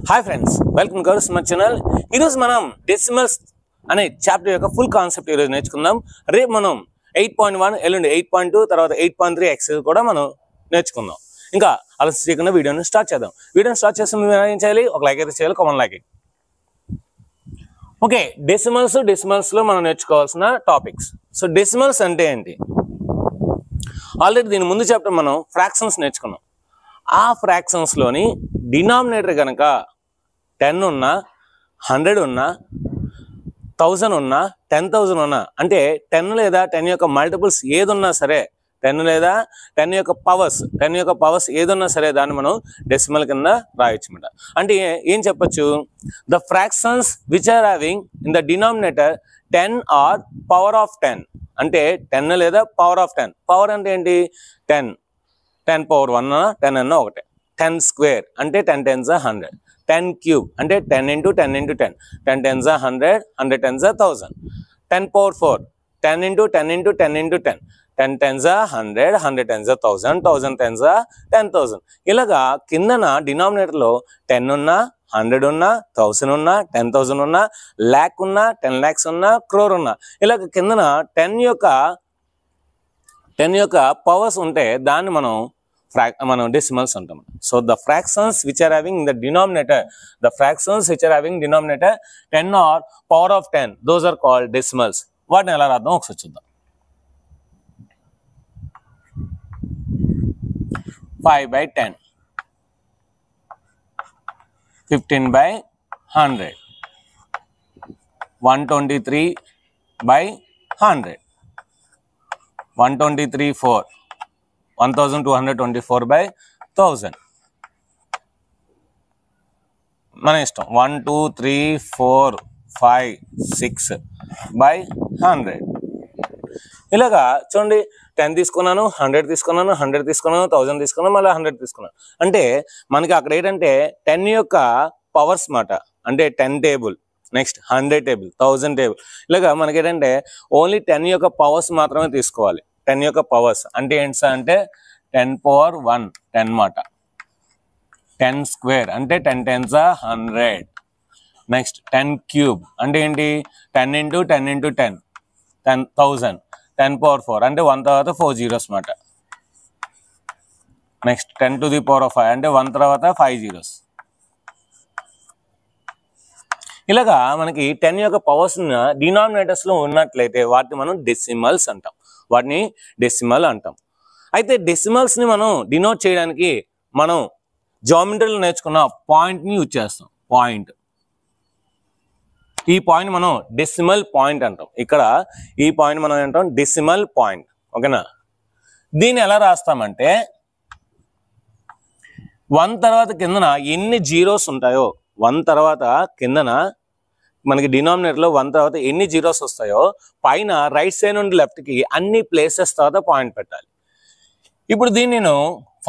Hi friends, welcome Gaurav my channel. ఈరోజు మనం decimals అనే చాప్టర్ యొక్క ఫుల్ కాన్సెప్ట్ ఈరోజు నేర్చుకుందాం. రేపు మనం 8.1, ఎల్లుండి 8.2, తర్వాత 8.3 ఎక్సెల్ కూడా మనం నేర్చుకుందాం. ఇంకా ఆలస్యం చేయకుండా వీడియోని స్టార్ట్ చేద్దాం. వీడియోని స్టార్ట్ చేస్తే మీరు ఏం చేయాలి? ఒక లైక్ అయితే చేయాలి, కామన్ లైక్. ఓకే, డెసిమల్స్లో మనం నేర్చుకోవాల్సిన టాపిక్స్. సో డెసిమల్స్ అంటే ఏంటి? ఆల్రెడీ దీని ముందు చాప్టర్ మనం ఫ్రాక్షన్స్ నేర్చుకున్నాం. ఆ ఫ్రాక్షన్స్లోని డినామినేటర్ కనుక 10 ఉన్నా, 100 ఉన్నా, 1000 ఉన్నా, 10,000 ఉన్నా, అంటే 10 లేదా 10 యొక్క మల్టిపుల్స్ ఏదున్నా సరే, 10 లేదా 10 యొక్క పవర్స్ ఏదున్నా సరే దాన్ని మనం డెసిమల్ కింద రాయొచ్చు అన్నమాట. అంటే ఏం చెప్పచ్చు? The fractions which are having in the denominator 10 or power of 10. అంటే 10 లేదా పవర్ ఆఫ్ 10. పవర్ అంటే ఏంటి? 10 పవర్ 1 10 అన్న ఒకటే. 10 స్క్వేర్ అంటే 10 10s 100. 10 క్యూబ్ అంటే 10 into 10 into 10. 10 10s 100, 100 10s 1000. 10 power 4, 10 into 10 into 10 into 10. 10 10s 100, 100 10s 1000, 1000 10s 10,000. ఇలాగా కిందన డినామినేటర్లో 10 ఉన్నా, 100 ఉన్నా, 1000 ఉన్నా, 10,000 ఉన్నా, ల్యాక్ ఉన్నా, 10 lakhs ఉన్నా, క్రోర్ ఉన్నా, ఇలాగ కిందన 10 యొక్క పవర్స్ ఉంటే దాన్ని మనం డెసిమల్స్ అంటాం. So the fractions which are having in the denominator, 10 or power of 10, those are called decimals. వాటిని ఎలా రాద్దాం ఒకసారి చూద్దాం. 5/10, 15/100, 123/100, 123/4, 1224/1000. మన ఇష్టం. 1 2 3 4 5 6/100. ఇలాగా చూడండి, 10 తీసుకున్నాను, 100 తీసుకున్నాను, 100 తీసుకున్నాను, 1000 తీసుకున్నాను, మళ్ళీ 100 తీసుకున్నాను. అంటే మనకి అక్కడ ఏంటంటే 10 యొక్క పవర్స్ మాట. అంటే 10 టేబుల్, నెక్స్ట్ 100 టేబుల్, 1000 టేబుల్. ఇలాగా మనకి ఏంటంటే ఓన్లీ 10 యొక్క పవర్స్ మాత్రమే తీసుకోవాలి. 10 యొక్క పవర్స్ అంటే ఏంటి సార్? అంటే 10 power 1 10 మాట. 10 స్క్వేర్ అంటే 10 10s 100. నెక్స్ట్ 10 క్యూబ్ అంటే ఏంటి? 10 into 10 into 10, 10,000. 10 power 4 అంటే 1 తర్వాత 4 zeros మాట. Next 10 to the power of 5 అంటే 1 తర్వాత 5 zeros. ఇలాగా మనకి 10 యొక్క పవర్స్ డినామినేటర్స్లో ఉన్నట్లయితే వాటిని మనం డెసిమల్స్ అంటాం. అయితే డెసిమల్స్ని మనం డినోట్ చేయడానికి మనం జామెట్రీలో నేర్చుకున్న పాయింట్ని యూజ్ చేస్తాం. ఈ పాయింట్ మనం డెసిమల్ పాయింట్ అంటాం. ఇక్కడ ఈ పాయింట్ మనం ఏంటాం? Decimal point. ఓకేనా? దీన్ని ఎలా రాస్తామంటే 1 తర్వాత కిందన ఎన్ని జీరోస్ ఉంటాయో, 1 తర్వాత కిందన మనకి డినామినేటర్లో 1 తర్వాత ఎన్ని జీరోస్ వస్తాయో పైన రైట్ సైడ్ నుండి లెఫ్ట్కి అన్ని ప్లేసెస్ తర్వాత పాయింట్ పెట్టాలి. ఇప్పుడు దీన్ని నేను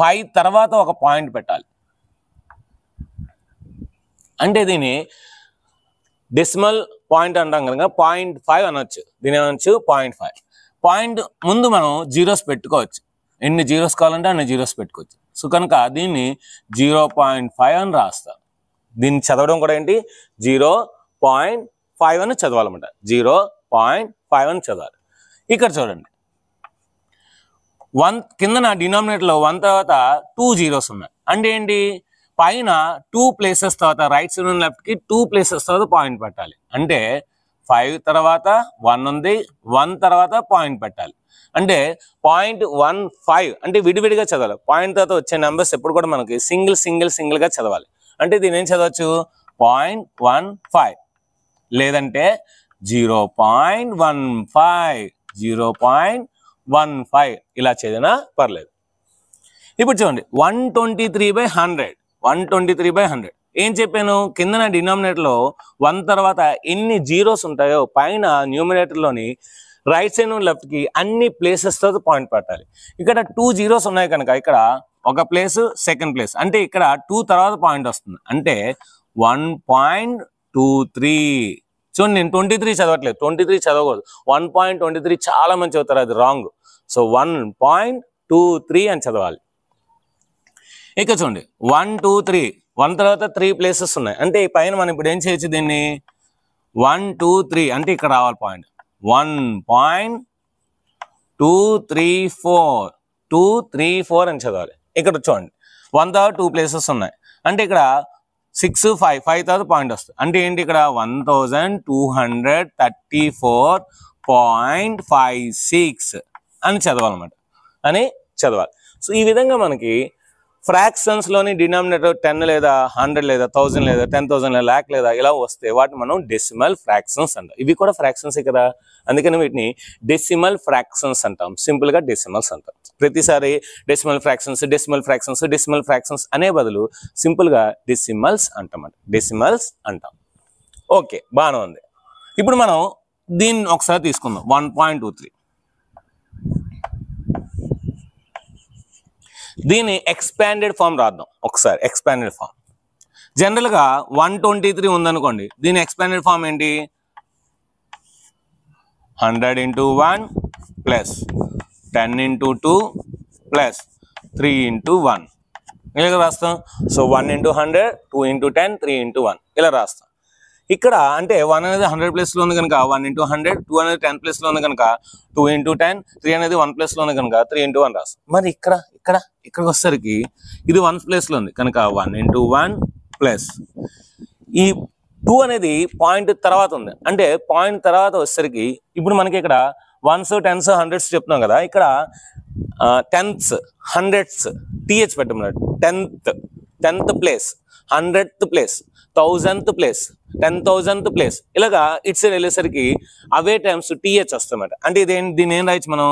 5 తర్వాత ఒక పాయింట్ పెట్టాలి. అంటే దీన్ని డెసిమల్ పాయింట్ అంటాం కనుక 0.5 అనొచ్చు. దీని ఏమనొచ్చు? 0.5. పాయింట్ ముందు మనం జీరోస్ పెట్టుకోవచ్చు. ఎన్ని జీరోస్ కావాలంటే అన్ని జీరోస్ పెట్టుకోవచ్చు. సో కనుక దీన్ని 0.5 అని రాస్తారు. దీన్ని చదవడం కూడా ఏంటి? 0.5 అని చదవాలన్నమాట. 0.5 అని చదవాలి. ఇక్కడ చూడండి, 1 కింద నా డినామినేటర్లో 1 తర్వాత 2 జీరోస్ ఉన్నాయి. అంటే ఏంటి? పైన 2 ప్లేసెస్ తర్వాత రైట్ సైడ్ నుండి లెఫ్ట్కి 2 ప్లేసెస్ తర్వాత పాయింట్ పెట్టాలి. అంటే 5 తర్వాత 1 ఉంది, 1 తర్వాత పాయింట్ పెట్టాలి. అంటే 0.15 అంటే విడివిడిగా చదవాలి. పాయింట్ తర్వాత వచ్చే నెంబర్స్ ఎప్పుడు కూడా మనకి సింగిల్గా చదవాలి. అంటే దీని ఏం చదవచ్చు? 0.15 లేదంటే 0.15 ఇలా చదివినా పర్లేదు. ఇప్పుడు చూడండి, 123/100. ఏం చెప్పాను? కింద నా డినామినేటర్లో 1 తర్వాత ఎన్ని జీరోస్ ఉంటాయో పైన న్యూమినేటర్లోని రైట్ సైడ్ నుండి లెఫ్ట్కి అన్ని ప్లేసెస్ తర్వాత పాయింట్ పెట్టాలి. ఇక్కడ 2 జీరోస్ ఉన్నాయి కనుక ఇక్కడ ఒక ప్లేస్, సెకండ్ ప్లేస్. అంటే ఇక్కడ 2 తర్వాత పాయింట్ వస్తుంది. అంటే 1.23. చూడండి, నేను 23 చదవట్లేదు. 23 చదవకూడదు. 1.23 చాలా మంది చదువుతారు, అది రాంగ్. సో 1.23 అని చదవాలి. ఇక చూడండి, 1 2 3 1 తర్వాత 3 ప్లేసెస్ ఉన్నాయి. అంటే ఈ పైన మనం ఇప్పుడు ఏం చేయొచ్చు దీన్ని 1 2 3 అంటే ఇక్కడ రావాలి పాయింట్ 1.234 234 అని చదవాలి. ఇక్కడ చూడండి 1 తర్వాత 2 ప్లేసెస్ ఉన్నాయి అంటే ఇక్కడ 6 5 తర్వాత పాయింట్ వస్తుంది. అంటే ఏంటి ఇక్కడ 1234.56 అని చదవాలన్నమాట అని చదవాలి. సో ఈ విధంగా మనకి ఫ్రాక్షన్స్లోని డినామినేటర్ 10 లేదా 100 లేదా 1000 లేదా 10,000 లేదా ల్యాక్ లేదా ఇలా వస్తే వాటిని మనం డెసిమల్ ఫ్రాక్షన్స్ అంటాం. ఇవి కూడా ఫ్రాక్షన్సే కదా, అందుకని వీటిని డెసిమల్ ఫ్రాక్షన్స్ అంటాం. సింపుల్గా డెసిమల్స్ అంటాం. ప్రతిసారి డెసిమల్ ఫ్రాక్షన్స్ అనే బదులు సింపుల్గా డెసిమల్స్ అంటాం. డెసిమల్స్ అంటాం. ఓకే, బాగానే ఉంది. ఇప్పుడు మనం దీన్ని ఒకసారి తీసుకుందాం 1.23. దీని ఎక్స్పాండెడ్ ఫామ్ రాద్దాం ఒకసారి. ఎక్స్పాండెడ్ ఫామ్ జనరల్గా 123 ఉందనుకోండి, దీని ఎక్స్పాండెడ్ ఫామ్ ఏంటి 100 into 1 plus 10 into 2 plus 3 into 1 ఇలా రాస్తాం. సో 1 into 100, 2 into 10, 3 into 1 ఇలా రాస్తాం. ఇక్కడ అంటే 1 అనేది 100 ప్లేస్లో ఉంది కనుక 1 into 100, 2 అనేది 10 ప్లేస్లో ఉంది కనుక 2 into 10, 3 అనేది 1 ప్లేస్లో ఉంది కనుక 3 into 1 రాస్తాం. మరి ఇక్కడికి వచ్చేసరికి ఇది 1 ప్లేస్లో ఉంది కనుక 1 into 1 ప్లస్ ఈ 2 అనేది పాయింట్ తర్వాత ఉంది. అంటే పాయింట్ తర్వాత వచ్చేసరికి ఇప్పుడు మనకి ఇక్కడ 1s, 10s, 100s చెప్తున్నాం కదా, ఇక్కడ 10ths, 100s th పెట్టమన్నాడు. 10th place, 100th place, 1000th place, 10,000th place ఇలాగా ఇట్స్ వెళ్ళేసరికి అవే టైమ్స్ టీహెచ్ వస్తాయన్నమాట. అంటే దీన్ని ఏం రాయొచ్చు మనం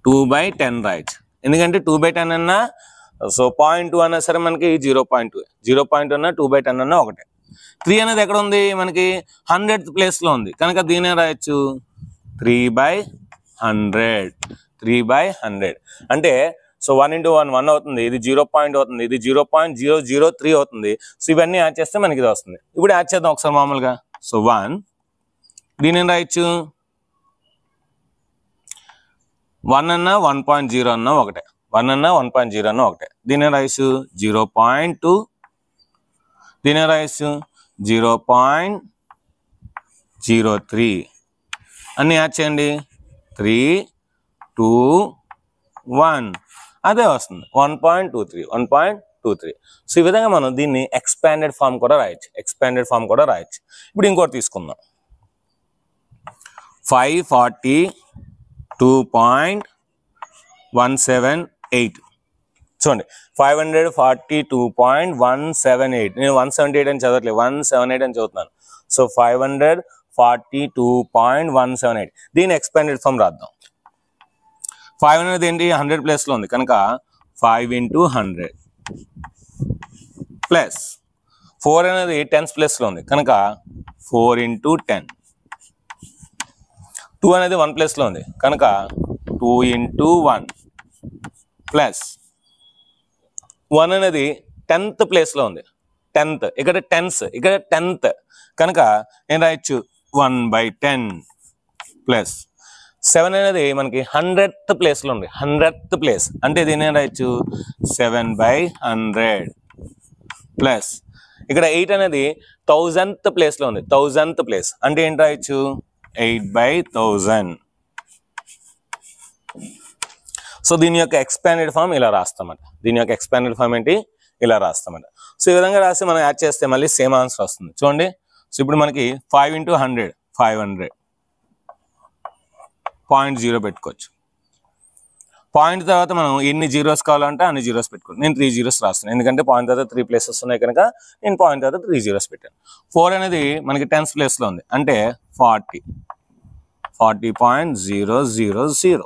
2/10 రాయొచ్చు. ఎందుకంటే 2/10 అన్నా సో 0.2 అన్నా సరే మనకి 0.2 అన్నా 2/10 అన్నా ఒకటే. 3 అనేది ఎక్కడ ఉంది మనకి 100th ప్లేస్లో ఉంది కనుక దీనే రాయొచ్చు 3/100 అంటే సో 1 into 1 1 అవుతుంది, ఇది 0 పాయింట్ అవుతుంది, ఇది 0.003 అవుతుంది. సో ఇవన్నీ యాడ్ చేస్తే మనకి ఇది వస్తుంది. ఇప్పుడు యాడ్ చేద్దాం ఒకసారి మామూలుగా. సో 1 దీని ఏం రాయొచ్చు 1 అన్నా 1.0 అన్నా ఒకటే, 1 అన్నా 1.0 అన్నా ఒకటే. దీని రాయొచ్చు 0.2, దీని రాయొచ్చు 0.03 అన్నీ యాడ్ చేయండి 3 2 1 అదే వస్తుంది 1.23. సో ఈ విధంగా మనం దీన్ని ఎక్స్పాండెడ్ ఫామ్ కూడా రాయొచ్చు. ఇప్పుడు ఇంకోటి తీసుకుందాం 542.178. చూడండి 542.178. నేను 178 అని చదవట్లేదు, 178 అని చదువుతున్నాను. సో 542.178 దీని ఎక్స్పాండెడ్ ఫామ్ రాద్దాం. 5 అనేది ఏంటి 100 ప్లేస్లో ఉంది కనుక 5 into 100 ప్లస్ 4 అనేది 10th ప్లేస్లో ఉంది కనుక 4 into 10. 2 అనేది 1 ప్లేస్లో ఉంది కనుక 2 into 1 ప్లస్ 1 అనేది 10th ప్లేస్లో ఉంది. 10th ఇక్కడ 10th కనుక ఏం రాయొచ్చు 1/10 ప్లస్ 7 అనేది మనకి 100th ప్లేస్లో ఉంది. 100th ప్లేస్ అంటే దీని ఏం రాయొచ్చు 7/100 ప్లస్ ఇక్కడ 8 అనేది 1000th ప్లేస్లో ఉంది. 1000th ప్లేస్ అంటే ఏంటి రాయొచ్చు 8/1000. సో దీని యొక్క ఎక్స్పాండెడ్ ఫామ్ ఇలా రాస్తామట. సో ఈ విధంగా రాసి మనం యాడ్ చేస్తే మళ్ళీ సేమ్ ఆన్సర్ వస్తుంది. చూడండి, సో ఇప్పుడు మనకి 5 into 100 500 0.0 పెట్టుకోవచ్చు. పాయింట్ తర్వాత మనం ఎన్ని జీరోస్ కావాలంటే అన్ని జీరోస్ పెట్టుకోవచ్చు. నేను 3 జీరోస్ రాస్తాను ఎందుకంటే పాయింట్ తర్వాత 3 ప్లేసెస్ ఉన్నాయి కనుక నేను పాయింట్ తర్వాత 3 జీరోస్ పెట్టాను. 4 అనేది మనకి 10th ప్లేస్లో ఉంది అంటే 40.000.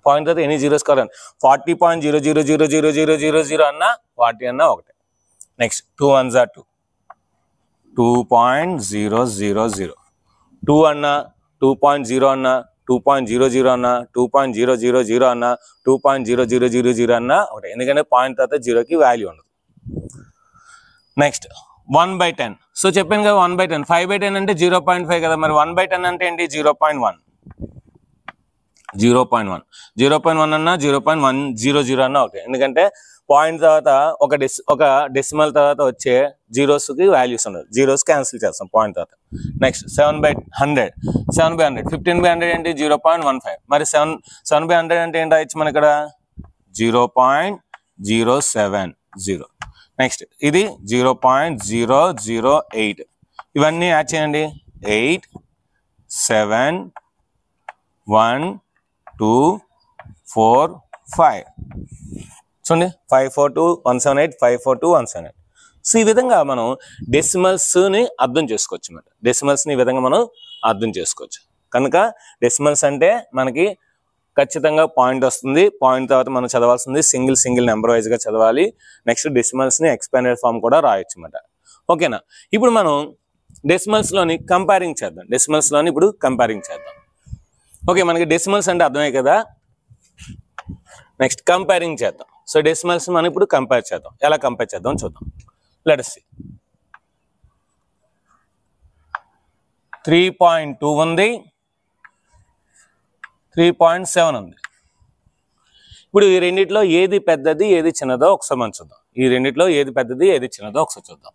పాయింట్ తర్వాత ఎన్ని జీరోస్ కావాలంటే 40.0000000 అన్నా 40 అన్నా ఒకటే. నెక్స్ట్ 2 1s are 2 2.000 2 అన్నా 2.0 అన్నా 2.00 అన్నా 2.000 అన్నా 2.0000 అన్నా ఒకటే ఎందుకంటే పాయింట్ తర్వాత జీరోకి వాల్యూ ఉండదు. నెక్స్ట్ 1/10. సో చెప్పాను కదా 1/10. 5/10 అంటే 0.5 కదా, మరి 1/10 అంటే ఏంటి 0.1 0.1 అన్నా 0.100 అన్నా ఒకటే ఎందుకంటే పాయింట్ తర్వాత ఒక డెసిమల్ తర్వాత వచ్చే జీరోస్కి వాల్యూస్ ఉండదు, జీరోస్ క్యాన్సిల్ చేస్తాం పాయింట్ తర్వాత. నెక్స్ట్ 7/100, 7/100, 15/100 ఏంటి 0.15. మరి 7/100 అంటే ఏంటి రాయొచ్చు మన ఇక్కడ 0.070. నెక్స్ట్ ఇది 0.008. ఇవన్నీ యాడ్ చేయండి. 8, 7, 1, 2, 4, 5. చూడండి 542 178, 542 178. సో ఈ విధంగా మనం డెసిమల్స్ని అర్థం చేసుకోవచ్చు అన్నమాట. డెసిమల్స్ని ఈ విధంగా మనం అర్థం చేసుకోవచ్చు. కనుక డెసిమల్స్ అంటే మనకి ఖచ్చితంగా పాయింట్ వస్తుంది. పాయింట్ తర్వాత మనం చదవాల్సింది సింగిల్ నెంబర్ వైజ్గా చదవాలి. నెక్స్ట్ డెసిమల్స్ని ఎక్స్పాండెడ్ ఫామ్ కూడా రాయొచ్చు అన్నమాట. ఓకేనా? ఇప్పుడు మనం డెసిమల్స్లోని కంపేరింగ్ చేద్దాం. డెసిమల్స్లోని ఇప్పుడు కంపేరింగ్ చేద్దాం. ఓకే, మనకి డెసిమల్స్ అంటే అర్థమే కదా. నెక్స్ట్ కంపేరింగ్ చేద్దాం. సో డెసిమల్స్ మనం ఇప్పుడు కంపేర్ చేద్దాం. ఎలా కంపేర్ చేద్దాం చూద్దాం. Let us see. 3.2 ఉంది, 3.7 ఉంది. ఇప్పుడు ఈ రెండిట్లో ఏది పెద్దది ఏది చిన్నదో ఒకసారి మనం చూద్దాం. ఈ రెండిట్లో ఏది పెద్దది ఏది చిన్నదో ఒకసారి చూద్దాం.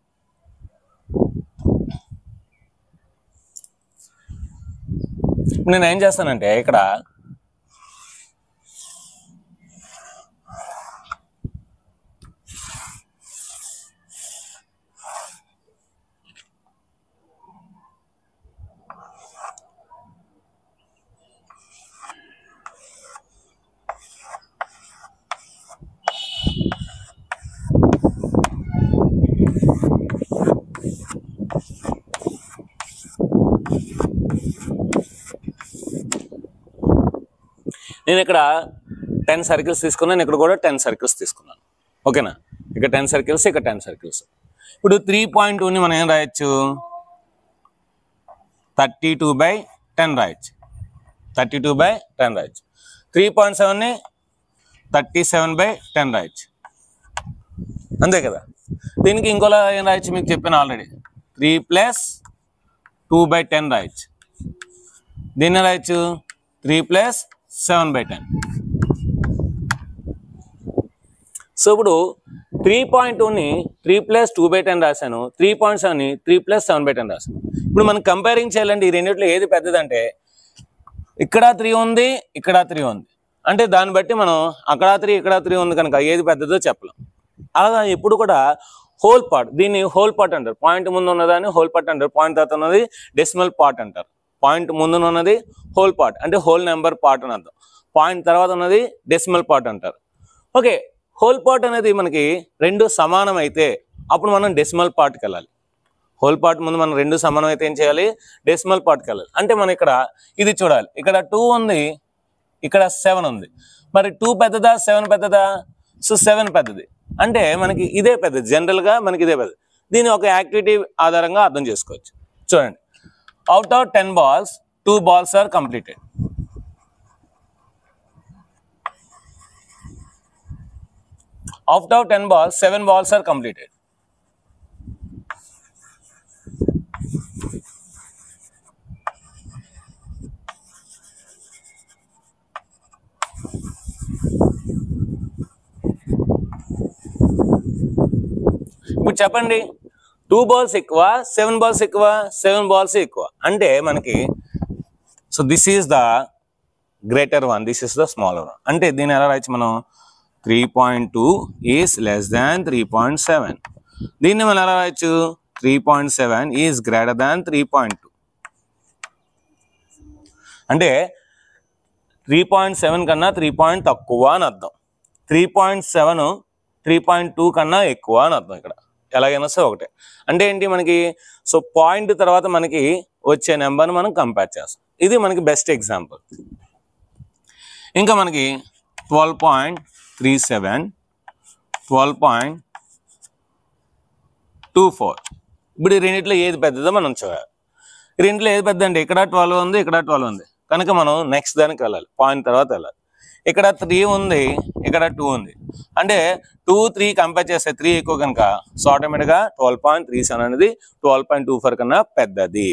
నేను ఏం చేస్తానంటే ఇక్కడ నేను ఇక్కడ 10 సర్కిల్స్ తీసుకున్నాను, ఇక్కడ కూడా 10 సర్కిల్స్ తీసుకున్నాను. ఓకేనా? ఇక్కడ 10 సర్కిల్స్, ఇక్కడ 10 సర్కిల్స్. ఇప్పుడు 3.2ని మనం ఏం రాయొచ్చు? 32/10 రాయొచ్చు. 32/10 రాయొచ్చు. 3.7ని 37/10 రాయొచ్చు. అంతే కదా? దీనికి ఇంకోలా ఏం రాయొచ్చు మీకు చెప్పాను ఆల్రెడీ. 3 + 2/10 రాయొచ్చు. దీన్ని రాయొచ్చు 3 + 7/10. సో ఇప్పుడు 3.2ని 3 + 2/10 రాశాను, 3.7ని 3 + 7/10 రాశాను. ఇప్పుడు మనం కంపేరింగ్ చేయాలంటే ఈ రెండిట్లో ఏది పెద్దదంటే ఇక్కడ 3 ఉంది, ఇక్కడ 3 ఉంది. అంటే దాన్ని బట్టి మనం అక్కడ 3 ఇక్కడ 3 ఉంది కనుక ఏది పెద్దదో చెప్పలేం. అలాగా ఎప్పుడు కూడా హోల్ పార్ట్, దీన్ని హోల్ పార్ట్ అంటారు. పాయింట్ ముందు ఉన్నదాన్ని హోల్ పార్ట్ అంటారు, పాయింట్ తర్వాత ఉన్నది డెసిమల్ పార్ట్ అంటారు. పాయింట్ ముందు ఉన్నది హోల్ పార్ట్ అంటే హోల్ నెంబర్ పార్ట్ అని అర్థం. పాయింట్ తర్వాత ఉన్నది డెసిమల్ పార్ట్ అంటారు. ఓకే, హోల్ పార్ట్ అనేది మనకి రెండు సమానం అయితే అప్పుడు మనం డెసిమల్ పార్ట్కి వెళ్ళాలి. హోల్ పార్ట్ ముందు మనం రెండు సమానం అయితే ఏం చేయాలి? డెసిమల్ పార్ట్కి వెళ్ళాలి. అంటే మనం ఇక్కడ ఇది చూడాలి, ఇక్కడ 2 ఉంది, ఇక్కడ 7 ఉంది. మరి 2 పెద్దదా 7 పెద్దదా? సో 7 పెద్దది. అంటే మనకి ఇదే పెద్దది, జనరల్గా మనకి ఇదే పెద్దది. దీన్ని ఒక యాక్టివిటీ ఆధారంగా అర్థం చేసుకోవచ్చు. చూడండి, out of 10 balls 2 balls are completed. Out of 10 balls 7 balls are completed. ఇప్పుడు చెప్పండి, 2 balls ఎక్కువ 7 balls ఎక్కువ? 7 balls ఎక్కువ. అంటే మనకి so this is the greater one, this is the smaller one. అంటే దీన్ని ఎలా రాయొచ్చు మనం? 3.2 ఈజ్ లెస్ దాన్ 3.7. దీన్ని మనం ఎలా రాయొచ్చు? 3.7 ఈజ్ గ్రేటర్ దాన్ 3.2. అంటే 3.7 కన్నా 3 తక్కువ అని అర్థం. 3.7 3.2 కన్నా ఎక్కువ అని అర్థం. ఇక్కడ ఎలాగైనా సరే ఒకటే. అంటే ఏంటి మనకి? సో పాయింట్ తర్వాత మనకి వచ్చే నెంబర్ని మనం కంపేర్ చేస్తాం. ఇది మనకి బెస్ట్ ఎగ్జాంపుల్. ఇంకా మనకి 12.37, 12.24. ఇప్పుడు ఈ రెండిట్లో ఏది పెద్దదో మనం చూడాలి. ఈ రెండిట్లో ఏది పెద్ద అంటే ఇక్కడ 12 ఉంది, ఇక్కడ 12 ఉంది కనుక మనం నెక్స్ట్ దానికి వెళ్ళాలి, పాయింట్ తర్వాత వెళ్ళాలి. ఇక్కడ 3 ఉంది, ఇక్కడ 2 ఉంది. అంటే 2, 3 కంపేర్ చేస్తే 3 ఎక్కువ కనుక సో ఆటోమేటిక్గా 12.37 అనేది 12.24 కన్నా పెద్దది.